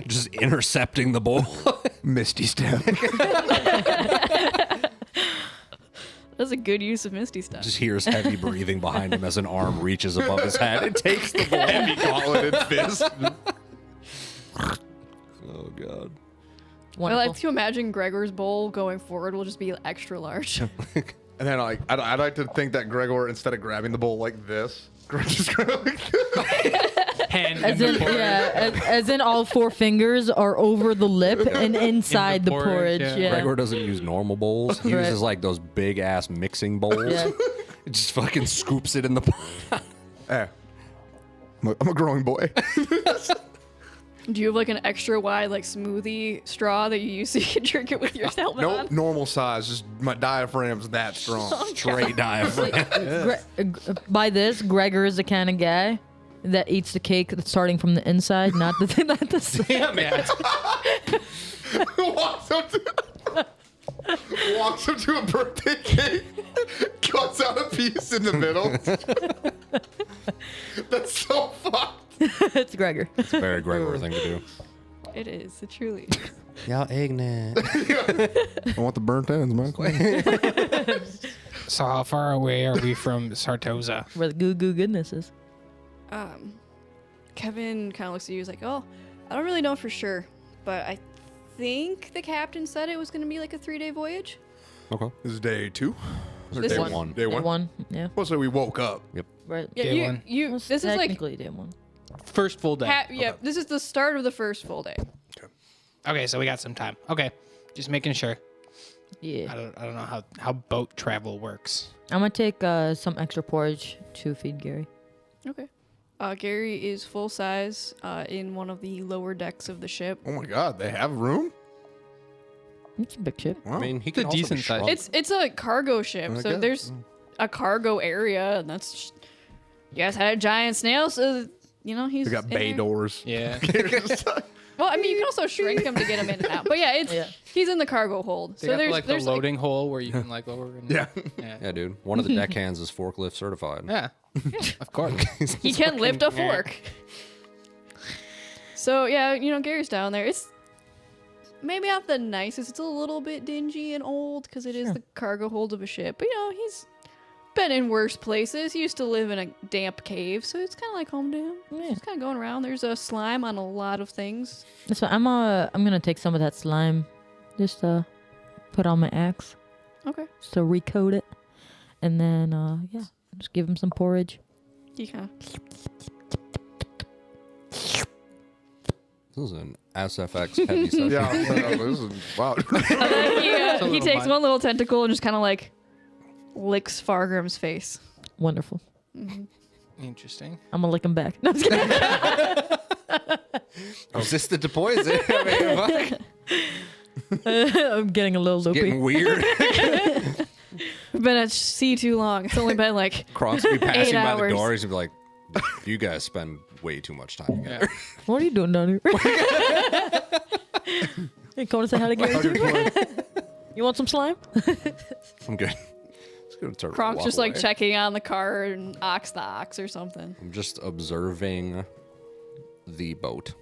E: just intercepting the bowl.
A: Misty step.
C: That's a good use of Misty stuff.
E: Just hears heavy breathing behind him as an arm reaches above his head and takes the bowl.
A: Heavy gauntleted fist.
E: Oh god.
C: I
B: Wonderful.
C: like to imagine Gregor's bowl going forward will just be extra large.
A: And then I'd like to think that Gregor, instead of grabbing the bowl like this, just grab it like this.
D: Hand
B: As
D: in
B: in,
D: the porridge.
B: as in all four fingers are over the lip and inside the porridge.
D: yeah.
B: Yeah.
E: Gregor doesn't use normal bowls. He
B: Right.
E: uses like those big ass mixing bowls.
B: Yeah.
E: Just fucking scoops it in the pot.
A: Hey, I'm a growing boy.
C: Do you have like an extra wide like smoothie straw that you use so you can drink it with your helmet
A: No,
C: on?
A: normal size. Just my diaphragm's that strong.
E: Straight diaphragm.
B: By this, Gregor is the kind of guy that eats the cake that's starting from the inside, not the not the.
D: Damn it.
A: walks up to a birthday cake, cuts out a piece in the middle. That's so fucked.
B: It's Gregor.
E: It's a very Gregor thing to do.
C: It is. It truly is.
E: Y'all ignorant.
A: I want the burnt ends, man.
D: So how far away are we from Sartosa?
B: Where the goo goo goodness is.
C: Kevin kind of looks at you. He's like, "Oh, I don't really know for sure, but I think the captain said it was going to be like a 3-day voyage."
E: Okay.
A: This is day 2. Or
C: This
A: day
C: one.
E: one.
A: Day
B: Day
A: 1.
B: one. Yeah.
A: Well, so we woke up.
B: Right.
C: Yeah,
D: Day one.
C: you.
B: Well,
C: This is like
B: technically day one.
D: First full day.
C: yeah. This is the start of the first full day.
D: Okay, so we got some time. Okay, just making sure.
B: Yeah.
D: I don't know how boat travel works.
B: I'm gonna take some extra porridge to feed Gary.
C: Okay. Gary is full size in one of the lower decks of the ship.
A: Oh my God, they have room?
B: It's a big ship.
A: Wow.
E: I mean, he
D: It's a
E: can also be
D: decent size.
E: shrunk.
C: It's a cargo ship,
A: I
C: so
A: guess.
C: there's a cargo area, and that's. You guys had a giant snail, so he's.
A: They got
C: in
A: bay
C: there.
A: doors.
D: Yeah.
C: Well, I mean, you can also shrink him to get him in and out. But yeah, he's in the cargo hold.
D: They
C: So
D: got
C: there's
D: like
C: there's
D: the loading hole where you can like lower. And,
A: Yeah.
D: Yeah.
E: Yeah, dude. One of the deckhands is forklift certified.
D: Yeah. Of course.
C: he can lift a
D: yeah.
C: fork. So yeah, Gary's down there. It's maybe not the nicest. It's a little bit dingy and old because it is the cargo hold of a ship. But he's been in worse places. He used to live in a damp cave, so it's kind of like home to him.
B: Yeah.
C: Just kind of going around. There's a slime on a lot of things.
B: That's why I'm gonna take some of that slime, just put on my axe,
C: Okay.
B: just to recoat it, and then just give him some porridge.
C: You kind of.
E: This is an SFX heavy session.
A: Yeah, this is wow.
C: He
D: little
C: takes
D: bite.
C: one little tentacle and just kind of like licks Fargrim's face.
B: Wonderful.
D: Interesting.
B: I'm gonna lick him back. No, I'm just kidding.
E: Resistant to poison. I mean, fuck.
B: I'm getting a little loopy.
E: Getting weird.
C: We've been at sea too long. It's only been like
E: Cross be passing by the
C: hours.
E: door. He's gonna be like, "You guys spend way too much time together."
B: What are you doing down here? Hey, come to say hi to Gary. You want some slime?
E: I'm good. gonna turn around,
C: Kronk's
E: walk
C: just like
E: away.
C: checking on the car and ox the ox or something.
E: I'm just observing the boat.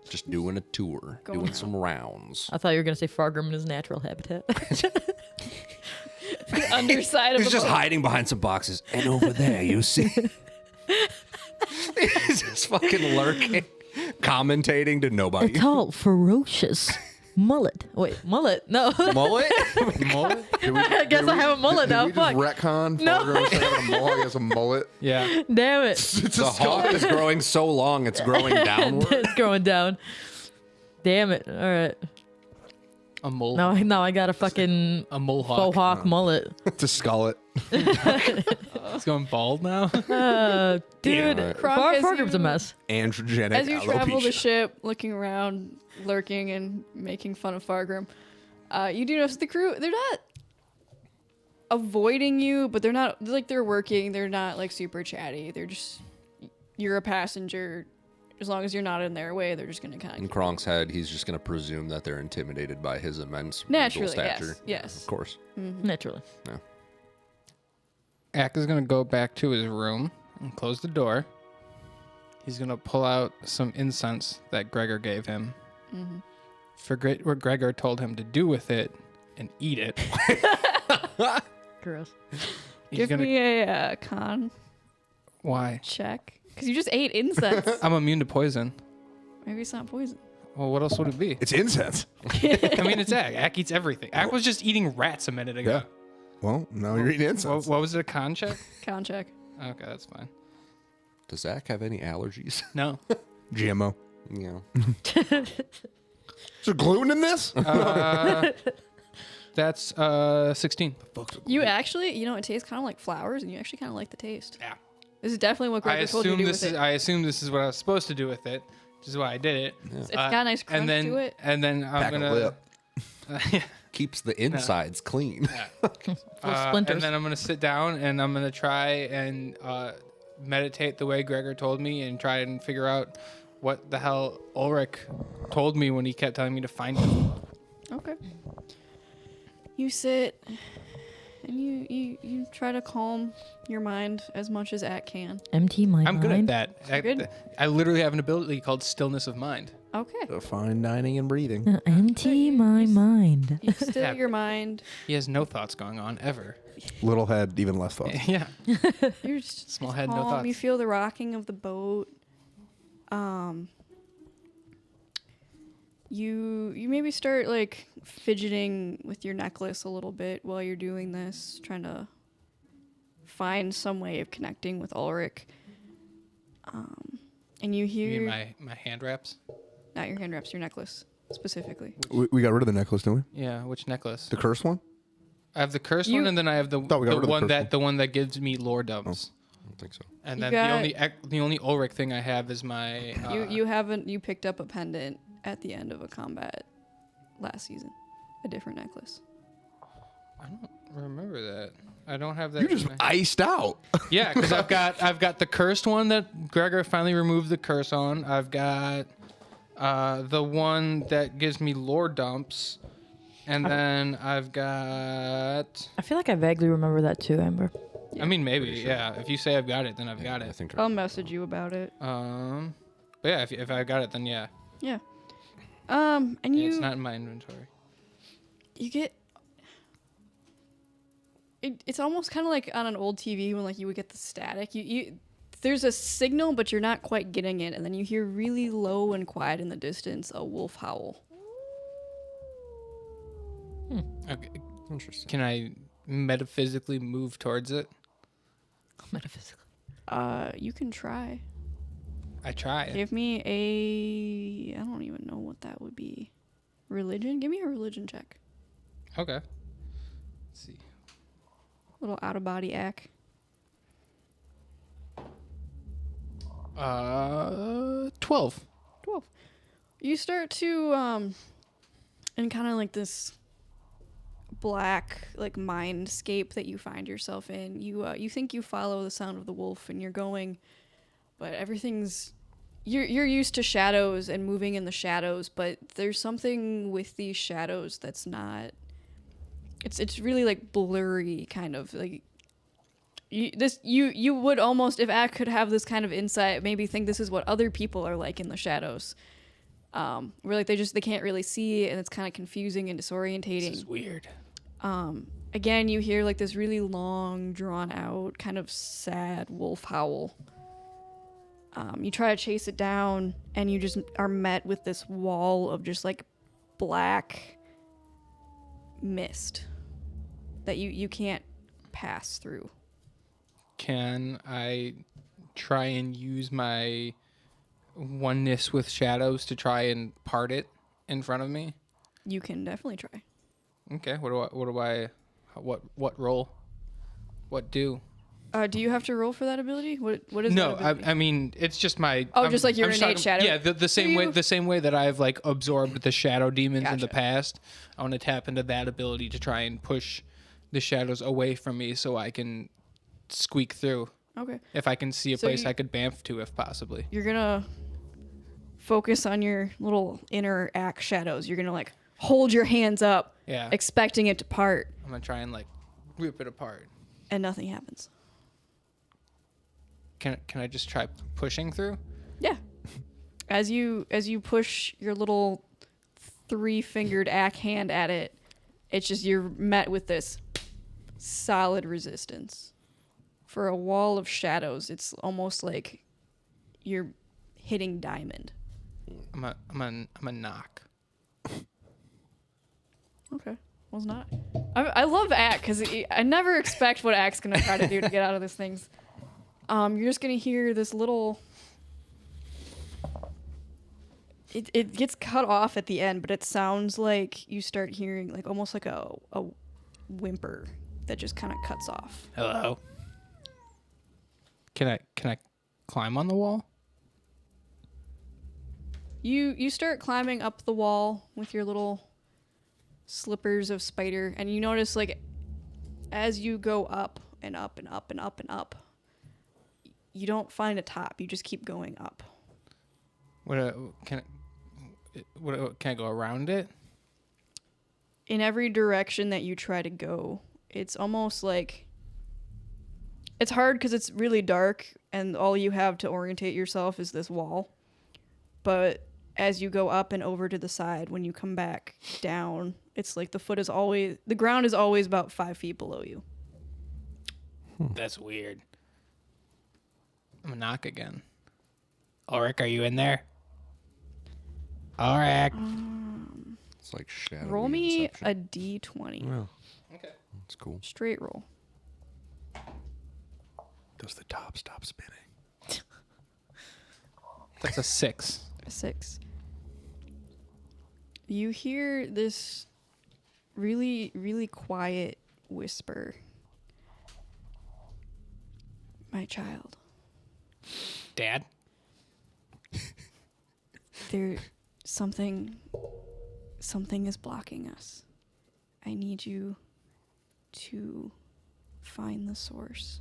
E: Just doing a tour,
C: Going
E: doing
C: around.
E: some rounds.
B: I thought you were gonna say Fargrim in his natural habitat.
C: The underside of
E: He's
C: the
E: just
C: boat.
E: hiding behind some boxes. And over there, you see. He's just fucking lurking, commentating to nobody.
B: tall, ferocious mullet. Wait, mullet? No.
E: Mullet?
D: Mullet?
B: I guess I have a mullet now.
A: Did we just
B: Fuck.
A: retcon?
B: No.
A: Fargo was having a mullet. He has a mullet.
D: Yeah.
B: Damn it.
E: The hawk is growing so long, it's growing downward.
B: It's going down. Damn it. All right.
D: A mole.
B: Now I got a fucking
D: A mole
B: faux
D: hawk.
B: hawk mullet.
A: To skull it.
D: It's going bald now.
B: Dude,
E: it.
C: Kronk, as
B: Fargrim's a
C: you-
B: mess.
A: Androgenic
C: As you travel the
A: alopecia.
C: ship, looking around, lurking, and making fun of Fargrim, you do notice the crew, they're not avoiding you, but they're not, like, they're working. They're not, like, super chatty. They're just, you're a passenger. As long as you're not in their way, they're just going to kind
E: In
C: of...
E: Kronk's head, he's just going to presume that they're intimidated by his immense
C: Naturally,
E: legal stature.
C: yes, yes.
E: Of course.
B: Naturally.
D: Ack is going to go back to his room and close the door. He's going to pull out some incense that Gregor gave him. Forget what Gregor told him to do with it and eat it.
B: Gross.
D: He's
C: Give
D: gonna-
C: me a con
D: Why?
C: check. Because you just ate incense.
D: I'm immune to poison.
C: Maybe it's not poison.
D: Well, what else would it be?
A: It's incense.
D: I mean, it's Ack. Ack eats everything. Ack was just eating rats a minute ago.
A: Yeah. Well, now you're eating incense.
D: What was it, a con check?
C: Con check.
D: Okay, that's fine.
E: Does Zach have any allergies?
D: No.
A: GMO.
E: Yeah.
A: Is there gluten in this?
D: That's 16.
C: You actually, it tastes kind of like flowers, and you actually kind of like the taste.
D: Yeah.
C: This is definitely what
D: I
C: Gregor told you to do with it.
D: I assume this is what I was supposed to do with it, which is why I did it.
C: It's got a nice crunch
D: and then,
C: to it.
D: And then I'm
A: Pack a
D: gonna
A: lip.
E: Keeps the insides clean.
B: Splinters.
D: and then I'm gonna sit down and I'm gonna try and meditate the way Gregor told me and try and figure out what the hell Ulric told me when he kept telling me to find him.
C: Okay. You sit and you try to calm your mind as much as Ack can.
B: Empty my
D: I'm
B: mind.
D: good at that.
C: Good.
D: I literally have an ability called stillness of mind.
C: Okay.
A: Fine dining and breathing.
B: Empty my mind.
C: You still
D: Yeah.
C: your mind.
D: He has no thoughts going on ever.
A: Little head, even less thoughts.
D: Yeah.
C: You're just
D: Small head, no
C: calm.
D: thoughts.
C: You feel the rocking of the boat. You maybe start like fidgeting with your necklace a little bit while you're doing this, trying to find some way of connecting with Ulric. And you
D: You
C: hear
D: mean my hand wraps?
C: not your hand wraps, your necklace specifically.
A: We got rid of the necklace, didn't we?
D: Yeah, which necklace?
A: The cursed one?
D: I have the cursed
C: You-
D: one, and then I have the
A: Thought we got rid of the
D: one
A: cursed
D: that
A: one.
D: the one that gives me lordoms.
E: I don't think so.
D: And
C: You
D: then
C: got-
D: the only Ulric thing I have is my
C: You picked up a pendant at the end of a combat last season, a different necklace.
D: I don't remember that. I don't have that.
A: You just
D: in my-
A: iced out.
D: Yeah, because I've got the cursed one that Gregor finally removed the curse on. I've got the one that gives me lore dumps, and then I've got.
B: I feel like I vaguely remember that too, Amber.
D: I mean, maybe yeah. If you say I've got it, then I've got
E: I
D: it.
E: think
C: I'll message you about it.
D: But yeah, if I got it, then yeah.
C: Yeah. And
D: Yeah,
C: you
D: it's not in my inventory.
C: you get it's almost kind of like on an old TV when like you would get the static. You there's a signal, but you're not quite getting it, and then you hear really low and quiet in the distance a wolf howl.
D: Okay.
E: Interesting.
D: Can I metaphysically move towards it?
B: Metaphysically.
C: You can try.
D: I try it.
C: Give me a I don't even know what that would be. Religion? Give me a religion check.
D: Okay. Let's see.
C: Little out of body act.
D: 12.
C: 12. You start to in kind of like this black like mindscape that you find yourself in. You think you follow the sound of the wolf and you're going, but everything's you're used to shadows and moving in the shadows, but there's something with these shadows that's not it's really like blurry, kind of like. You would almost, if Ack could have this kind of insight, maybe think this is what other people are like in the shadows. Where like they can't really see, and it's kind of confusing and disorientating.
D: This is weird.
C: Again, you hear like this really long, drawn out, kind of sad wolf howl. You try to chase it down, and you just are met with this wall of just like black mist that you can't pass through.
D: Can I try and use my oneness with shadows to try and part it in front of me?
C: You can definitely try.
D: Okay. What roll? What do?
C: Do you have to roll for that ability? What is
D: No,
C: that ability?
D: I mean it's just my.
C: Oh, just like your innate shadow?
D: Yeah, the same way.
C: you-
D: The same way that I've like absorbed the shadow demons in the
C: Gotcha.
D: past. I want to tap into that ability to try and push the shadows away from me, so I can squeak through.
C: Okay.
D: If I can see a
C: So
D: place
C: you-
D: I could bamf to, if possibly.
C: You're gonna focus on your little inner Ack shadows. You're gonna like hold your hands up,
D: Yeah.
C: expecting it to part,
D: I'm gonna try and like rip it apart.
C: and nothing happens.
D: Can I just try pushing through?
C: Yeah. As you push your little 3-fingered Ack hand at it, it's just you're met with this solid resistance. For a wall of shadows, it's almost like you're hitting diamond.
D: I'm a knock.
C: Okay. Well, it's not. I love Ack because I never expect what Ack's gonna try to do to get out of these things. You're just gonna hear this little. It gets cut off at the end, but it sounds like you start hearing like almost like a whimper that just kind of cuts off.
D: Hello. Can I climb on the wall?
C: You start climbing up the wall with your little slippers of spider, and you notice like as you go up and up and up and up and up, you don't find a top. You just keep going up.
D: Can I go around it?
C: In every direction that you try to go, it's almost like it's hard because it's really dark and all you have to orientate yourself is this wall. But as you go up and over to the side, when you come back down, it's like the ground is always about 5 feet below you.
D: That's weird. I'm gonna knock again. Ulric, are you in there? Ulric.
E: It's like shadow.
C: Roll me a d20.
E: Well,
D: Okay.
E: that's cool.
C: Straight roll.
A: Does the top stop spinning?
D: That's a 6.
C: A 6. You hear this really, really quiet whisper. My child,
D: Dad?
C: there something is blocking us. I need you to find the source.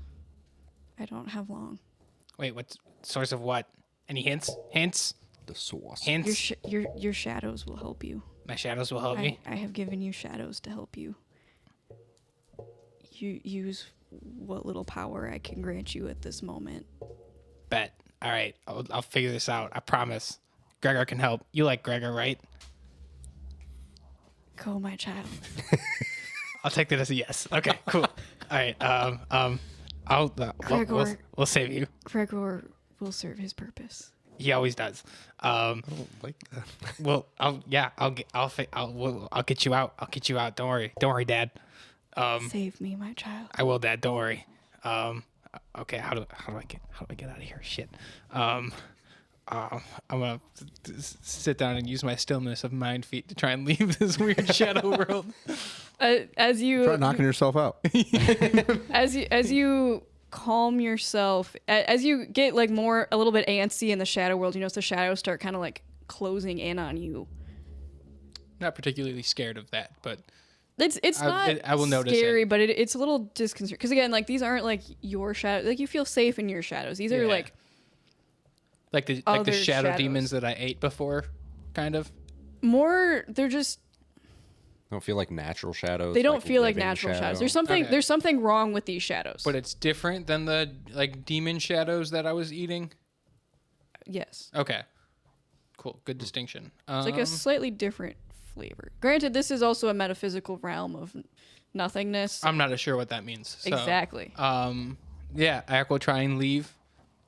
C: I don't have long.
D: Wait, what source of what? Any hints? Hints?
E: The sauce.
D: Hints?
C: Your shadows will help you.
D: My shadows will help me.
C: I have given you shadows to help you. You use what little power I can grant you at this moment.
D: Bet. All right, I'll figure this out. I promise. Gregor can help. You like Gregor, right?
C: Go, my child.
D: I'll take that as a yes. Okay, cool. All right.
C: Gregor.
D: We'll save you.
C: Gregor will serve his purpose.
D: He always does.
A: I don't like that.
D: Well, I'll get you out. I'll get you out. Don't worry, Dad.
C: Save me, my child.
D: I will, Dad. Don't worry. Okay. How do I get out of here? Shit. I'm gonna sit down and use my stillness of mind feet to try and leave this weird shadow world.
C: As you
A: Try knocking yourself out.
C: as you calm yourself, as you get like a little bit antsy in the shadow world, you notice the shadows start kind of like closing in on you.
D: Not particularly scared of that, but
C: It's not
D: I will notice
C: scary,
D: it.
C: but it's a little disconcerting. Because again, like these aren't like your shadows. Like you feel safe in your shadows. These are
D: Yeah.
C: like
D: the
C: other
D: shadow
C: shadows.
D: demons that I ate before, kind of.
C: more. They're just
E: don't feel like natural shadows.
C: They don't feel like
E: living
C: natural shadows.
E: shadow.
C: There's something wrong with these shadows.
D: But it's different than the like demon shadows that I was eating.
C: yes.
D: Okay. Cool. Good distinction.
C: It's like a slightly different flavor. Granted, this is also a metaphysical realm of nothingness.
D: I'm not sure what that means. So,
C: Exactly.
D: Yeah, I will try and leave,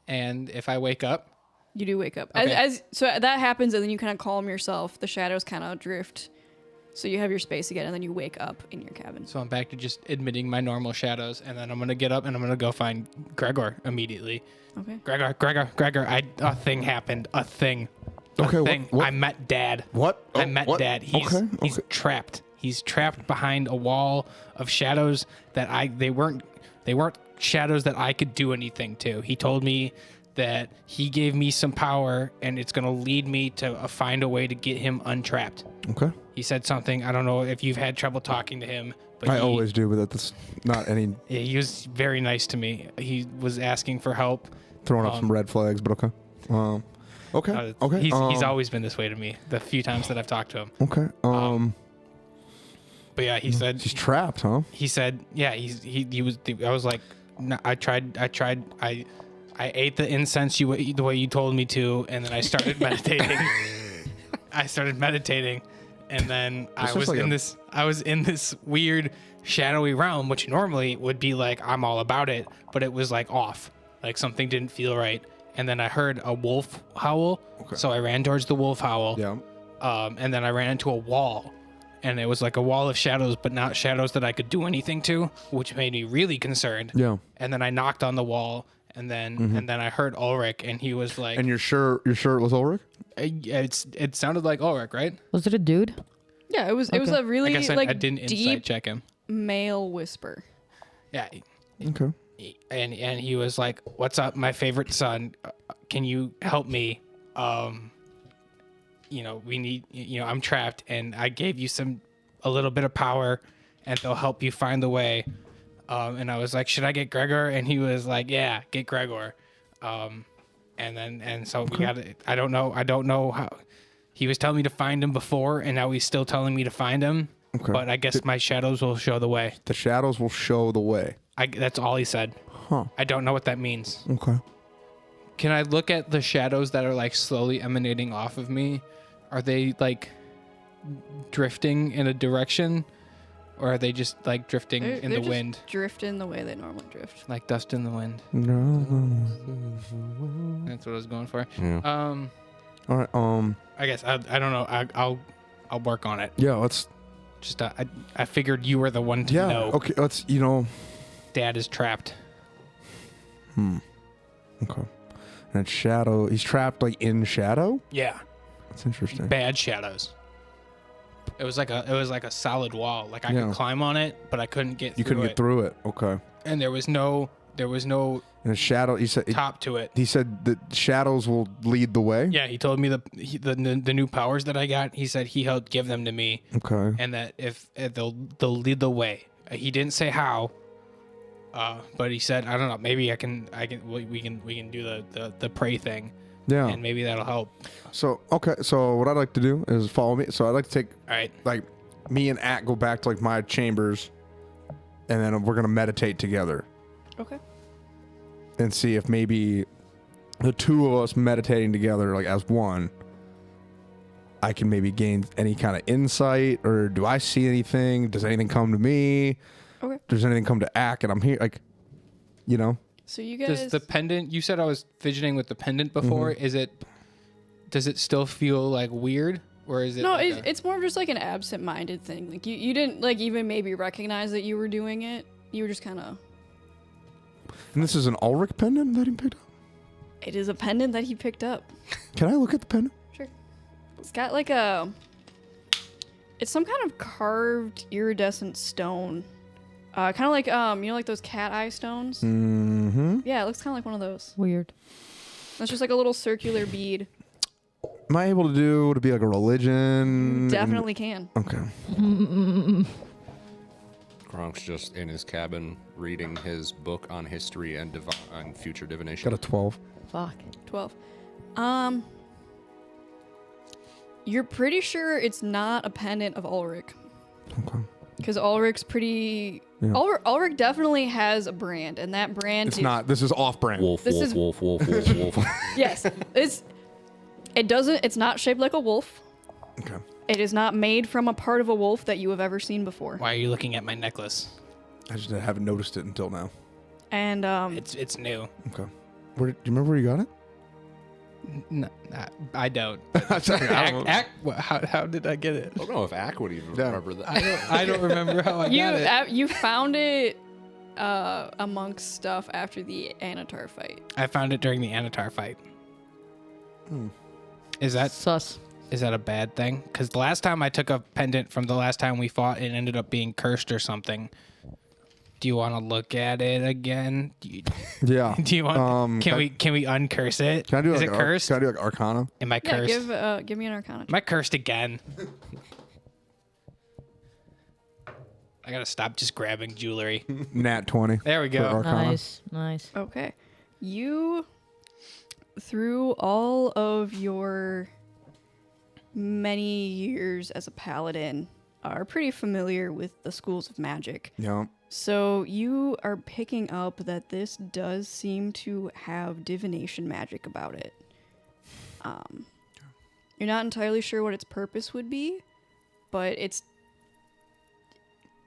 D: and if I wake up,
C: You do wake up.
D: Okay.
C: So that happens, and then you kind of calm yourself. The shadows kind of drift. So you have your space again, and then you wake up in your cabin.
D: so I'm back to just admitting my normal shadows, and then I'm gonna get up and I'm gonna go find Gregor immediately.
C: Okay.
D: Gregor, a thing happened. A thing.
A: Okay,
D: A
A: what-
D: thing.
A: what-
D: I met Dad.
A: What?
D: I
A: Oh,
D: met
A: what?
D: Dad. He's
A: Okay.
D: trapped. He's trapped behind a wall of shadows that they weren't shadows that I could do anything to. He told me that he gave me some power and it's going to lead me to find a way to get him untrapped.
A: Okay.
D: He said something, I don't know if you've had trouble talking to him, but
A: I always do, but that's not any
D: yeah, he was very nice to me. He was asking for help.
A: throwing up some red flags, but okay. Okay. Okay.
D: He's always been this way to me the few times that I've talked to him.
A: Okay.
D: But yeah, he said
A: He's trapped, huh?
D: he said, yeah, he was. I was like, no, I ate the incense the way you told me to, and then I started meditating. And then I was in this weird shadowy realm, which normally would be like I'm all about it, but it was like off, like something didn't feel right. And then I heard a wolf howl, so I ran towards the wolf howl.
A: Yeah.
D: And then I ran into a wall. And it was like a wall of shadows, but not shadows that I could do anything to, which made me really concerned.
A: Yeah.
D: And then I knocked on the wall, and then I heard Ulric, and he was like,
A: And you're sure it was Ulric?
D: it sounded like Ulric, right?
B: Was it a dude?
C: Yeah, it was a really
D: I guess
C: like
D: I didn't insight
C: deep
D: check him.
C: male whisper.
D: Yeah.
A: Okay.
D: And he was like, "What's up, my favorite son? Can you help me? We need. I'm trapped, and I gave you a little bit of power, and they'll help you find the way." And I was like, "Should I get Gregor?" And he was like, "Yeah, get Gregor." So we got it. I don't know how. He was telling me to find him before, and now he's still telling me to find him.
A: Okay.
D: But I guess my shadows will show the way.
A: The shadows will show the way.
D: That's all he said.
A: Huh.
D: I don't know what that means.
A: Okay.
D: Can I look at the shadows that are like slowly emanating off of me? Are they like drifting in a direction, or are they just like drifting in the
C: They're just
D: wind,
C: drifting the way they normally drift.
D: like dust in the wind?
A: No.
D: That's what I was going for.
E: Yeah.
A: All right.
D: I guess I don't know. I'll work on it.
A: Yeah. Let's.
D: Just I figured you were the one to
A: Yeah.
D: know.
A: Okay. Let's.
D: Dad is trapped.
A: Okay. And shadow. He's trapped like in shadow.
D: Yeah,
A: That's interesting.
D: bad shadows. It was like a solid wall. Like I
A: Yeah.
D: could climb on it, but I couldn't get.
A: You couldn't
D: it.
A: get through it. Okay.
D: And there was no
A: And the shadow. He said.
D: top to it.
A: He said that shadows will lead the way.
D: Yeah, he told me the new powers that I got. He said he helped give them to me,
A: Okay.
D: and that if they'll lead the way. He didn't say how, but he said I don't know. Maybe we can do the pray thing,
A: Yeah.
D: and maybe that'll help.
A: So okay. So what I'd like to do is follow me. So I'd like to take
D: All right.
A: like me and At go back to like my chambers, and then we're gonna meditate together
C: Okay.
A: and see if maybe the two of us meditating together like as one, I can maybe gain any kind of insight, or do I see anything? Does anything come to me?
C: Okay.
A: Does anything come to Ak and I'm here? Like,
C: So you guys.
D: Does the pendant? You said I was fidgeting with the pendant before. Does it still feel like weird, or is it?
C: No,
D: like
C: it's more of just like an absent-minded thing. Like you didn't like even maybe recognize that you were doing it. You were just kind of.
A: And this is an Ulric pendant that he picked up.
C: It is a pendant that he picked up.
A: Can I look at the pendant?
C: Sure. It's got like it's some kind of carved iridescent stone. Kind of like like those cat eye stones.
A: Mm-hmm.
C: Yeah, it looks kind of like one of those.
B: Weird.
C: It's just like a little circular bead.
A: Am I able to be like a religion?
C: Definitely can.
A: Okay.
E: Gronk's just in his cabin reading his book on history and future divination.
A: Got a 12.
B: Fuck.
C: 12. You're pretty sure it's not a pendant of Ulric.
A: Okay.
C: Because Ulric's pretty.
A: Yeah.
C: Ulric definitely has a brand, and that brand.
A: It's not. This is off-brand.
E: Wolf,
C: This
E: wolf,
C: is-
E: wolf, wolf, wolf, wolf.
C: Yes, it's not shaped like a wolf.
A: Okay.
C: It is not made from a part of a wolf that you have ever seen before.
D: Why are you looking at my necklace?
A: I just haven't noticed it until now.
C: And
D: It's new.
A: Okay. Do you remember where you got it?
D: No, I don't.
A: I
D: How did I get it?
E: I don't know if Ack would even
A: Yeah.
E: remember that.
D: I don't remember how I got it.
C: you found it amongst stuff after the Anatar fight.
D: I found it during the Anatar fight. Is that
B: Sus.
D: a bad thing? Because the last time I took a pendant from the last time we fought, it ended up being cursed or something. Do you want to look at it again?
A: Yeah.
D: Do you want? Can we uncurse it?
A: Can I do
D: Is
A: like
D: it cursed?
A: Can I do like Arcana?
D: Am I
C: Yeah,
D: cursed?
C: give me an Arcana.
D: Am I cursed again? I gotta stop just grabbing jewelry.
A: Nat 20.
D: There we
A: for
D: go.
A: Arcana.
B: Nice.
C: Okay. You, through all of your many years as a paladin, are pretty familiar with the schools of magic.
A: Yeah.
C: So you are picking up that this does seem to have divination magic about it. You're not entirely sure what its purpose would be, but it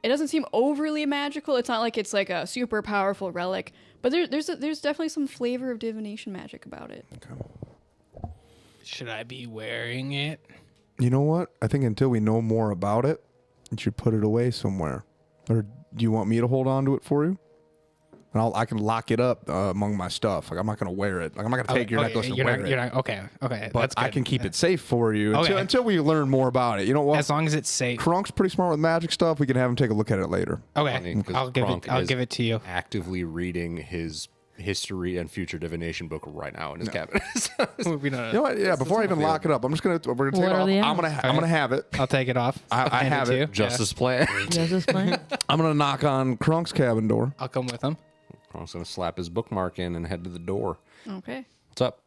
C: doesn't seem overly magical. It's not like it's like a super powerful relic, but there's definitely some flavor of divination magic about it.
A: Okay.
D: Should I be wearing it?
A: You know what? I think until we know more about it, you should put it away somewhere. Or do you want me to hold on to it for you? And I can lock it up among my stuff. Like I'm not gonna wear it. Like I'm not gonna take your necklace and wear it.
D: You're not. Okay. Okay.
A: But
D: that's good.
A: I can keep it safe for you
D: Okay.
A: until we learn more about it. You know what?
D: as long as it's safe.
A: Krunk's pretty smart with magic stuff. We can have him take a look at it later.
D: Okay.
E: Funny, 'cause
D: I'll
E: Kronk is
D: give it to you.
E: Actively reading his history and future divination book right now in his cabinet.
D: We don't-
A: You know what? Yeah. Before I even lock it up, we're gonna take
B: What
A: it
B: are
A: off.
B: the
A: I'm gonna have it.
D: I'll take it off.
A: I
D: I'll hand
A: have
D: to
A: it.
D: you.
E: Justice plan.
B: Does this plan?
A: I'm gonna knock on Krunk's cabin door.
D: I'll come with him.
E: Kronk's gonna slap his bookmark in and head to the door.
C: Okay.
E: What's up?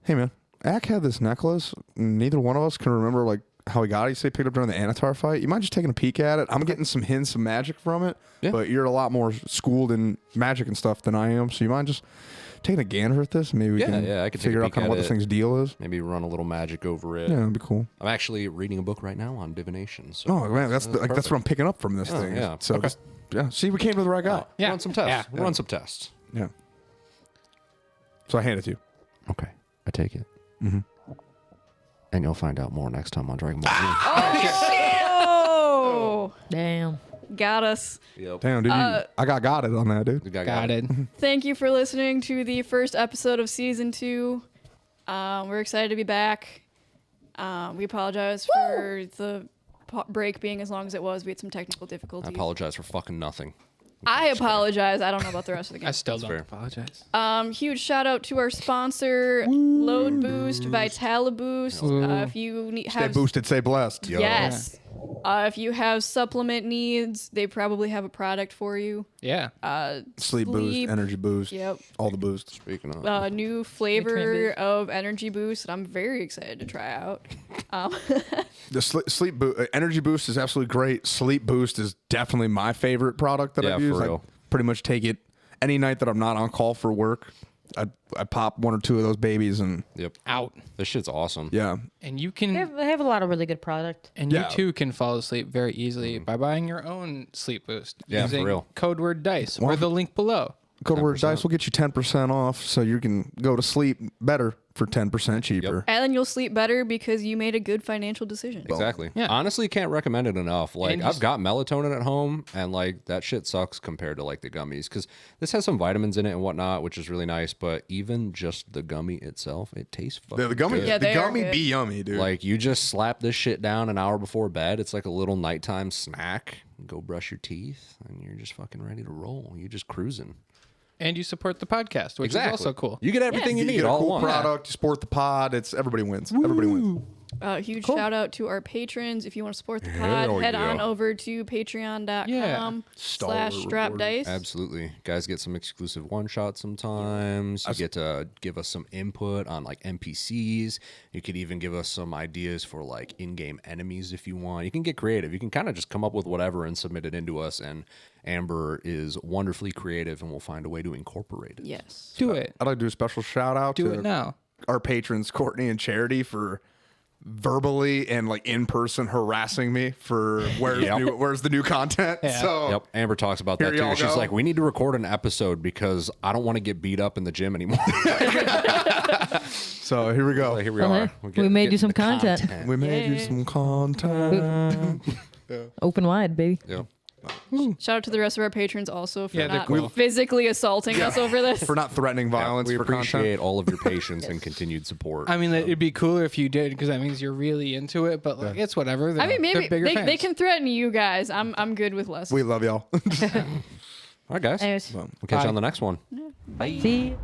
A: Hey man, Ack had this necklace. Neither one of us can remember like how he got it. He said he picked it up during the Anatar fight. You mind just taking a peek at it? I'm getting some hints of magic from it,
E: Yeah.
A: but you're a lot more schooled in magic and stuff than I am. So you mind just taking a gander at this? Maybe we can
E: I could take
A: figure
E: a
A: out
E: peek
A: kind of
E: at
A: what this
E: it.
A: thing's deal is.
E: Maybe run a little magic over it.
A: Yeah, that'd be cool.
E: I'm actually reading a book right now on divination. So
A: Oh man, that's what I'm picking up from this thing.
E: yeah.
A: So
E: Okay.
A: yeah, see, we came to the right guy.
D: Yeah.
E: Run some tests.
D: Yeah.
E: Run some tests.
A: Yeah. So I hand it to you.
E: Okay, I take it.
A: Mm-hmm.
E: And you'll find out more next time on Dragon Ball.
C: Oh,
B: Damn.
C: got us.
E: Yep.
A: Damn, dude, I got it on that, dude.
E: The guy
D: Got it.
C: Thank you for listening to the first episode of season 2. We're excited to be back. We apologize for the break being as long as it was. We had some technical
E: I
C: difficulties.
E: apologize for fucking nothing.
C: I apologize. I don't know about the rest of the
D: I
C: game.
D: still don't
E: fair.
D: apologize.
C: Huge shout out to our sponsor, Load Boost, Vitaliboost. If you
A: Stay
C: have
A: boosted, stay blessed.
E: Yo.
C: yes, if you have supplement needs, they probably have a product for you.
D: Yeah.
A: Sleep boost, energy boost,
C: Yep.
A: all the boosts.
E: Speaking of,
C: New flavor of energy boost that I'm very excited to try out.
A: The sleep boost, energy boost is absolutely great. Sleep boost is definitely my favorite product that
E: Yeah,
A: I've used.
E: for
A: I
E: real.
A: pretty much take it any night that I'm not on call for work. I pop one or two of those babies and
E: yep.
D: Out.
E: This shit's awesome.
A: yeah.
D: And you can
B: They have a lot of really good product.
D: and
A: Yeah.
D: you too can fall asleep very easily by buying your own sleep boost.
E: Yeah, for
D: using
E: real.
D: code word dice
A: Well,
D: or the link below.
A: Code word
E: 10%.
A: dice will get you 10% off, so you can go to sleep better for 10% cheaper.
C: And then you'll sleep better because you made a good financial decision.
E: Exactly.
D: Yeah.
E: Honestly, can't recommend it enough. Like,
D: And
E: I've
D: just-
E: got melatonin at home, and like that shit sucks compared to like the gummies because this has some vitamins in it and whatnot, which is really nice. But even just the gummy itself, it tastes fucking
A: The gummy,
E: good.
C: Yeah,
A: the
C: they are
A: gummy
C: good.
A: be yummy, dude.
E: Like you just slap this shit down an hour before bed. It's like a little nighttime snack. Go brush your teeth, and you're just fucking ready to roll. You're just cruising.
D: And you support the podcast, which is also cool.
E: You get everything you
A: you
E: need
A: get a
E: all
A: cool
E: at once.
A: product, you support the pod. It's everybody wins. Everybody wins.
C: Huge
B: Cool.
C: shout out to our patrons. If you want to support the
E: Hell
C: pod, head
E: yeah.
C: on over to patreon.com/strapdice.
E: Absolutely. Guys get some exclusive one shots sometimes. You get to give us some input on like NPCs. You could even give us some ideas for like in-game enemies if you want. You can get creative. You can kind of just come up with whatever and submit it into us, and Amber is wonderfully creative and we'll find a way to incorporate it.
C: Yes.
D: Do it.
A: I'd like to do a special shout out
D: Do
A: to
D: it now.
A: our patrons, Courtney and Charity, for verbally and like in person harassing me for where's the new content.
D: Yeah.
A: So
E: Yep, Amber talks about
A: Here
E: that
A: y'all
E: too. She's
A: go.
E: like, we need to record an episode because I don't want to get beat up in the gym anymore.
A: so here we go.
E: Here we
B: Okay.
E: are.
B: We made you
E: getting
B: some
E: the
B: content.
A: We made you
C: Yeah.
A: some content.
B: Open wide, baby.
E: Yep.
C: Shout out to the rest of our patrons also for
D: Yeah, they're
C: not
D: cool.
C: physically assaulting us over this.
A: For not threatening violence
E: we
A: for
E: appreciate
A: content.
E: all of your patience and continued support.
D: I mean, it'd be cooler if you did, because that means you're really into it. But like, it's whatever.
C: I mean, maybe
D: they're bigger
C: they
D: fans.
C: can threaten you guys. I'm good with less.
A: We love y'all.
E: All right, guys.
B: Anyways,
E: We'll catch you
D: Bye.
E: on the next one.
B: see.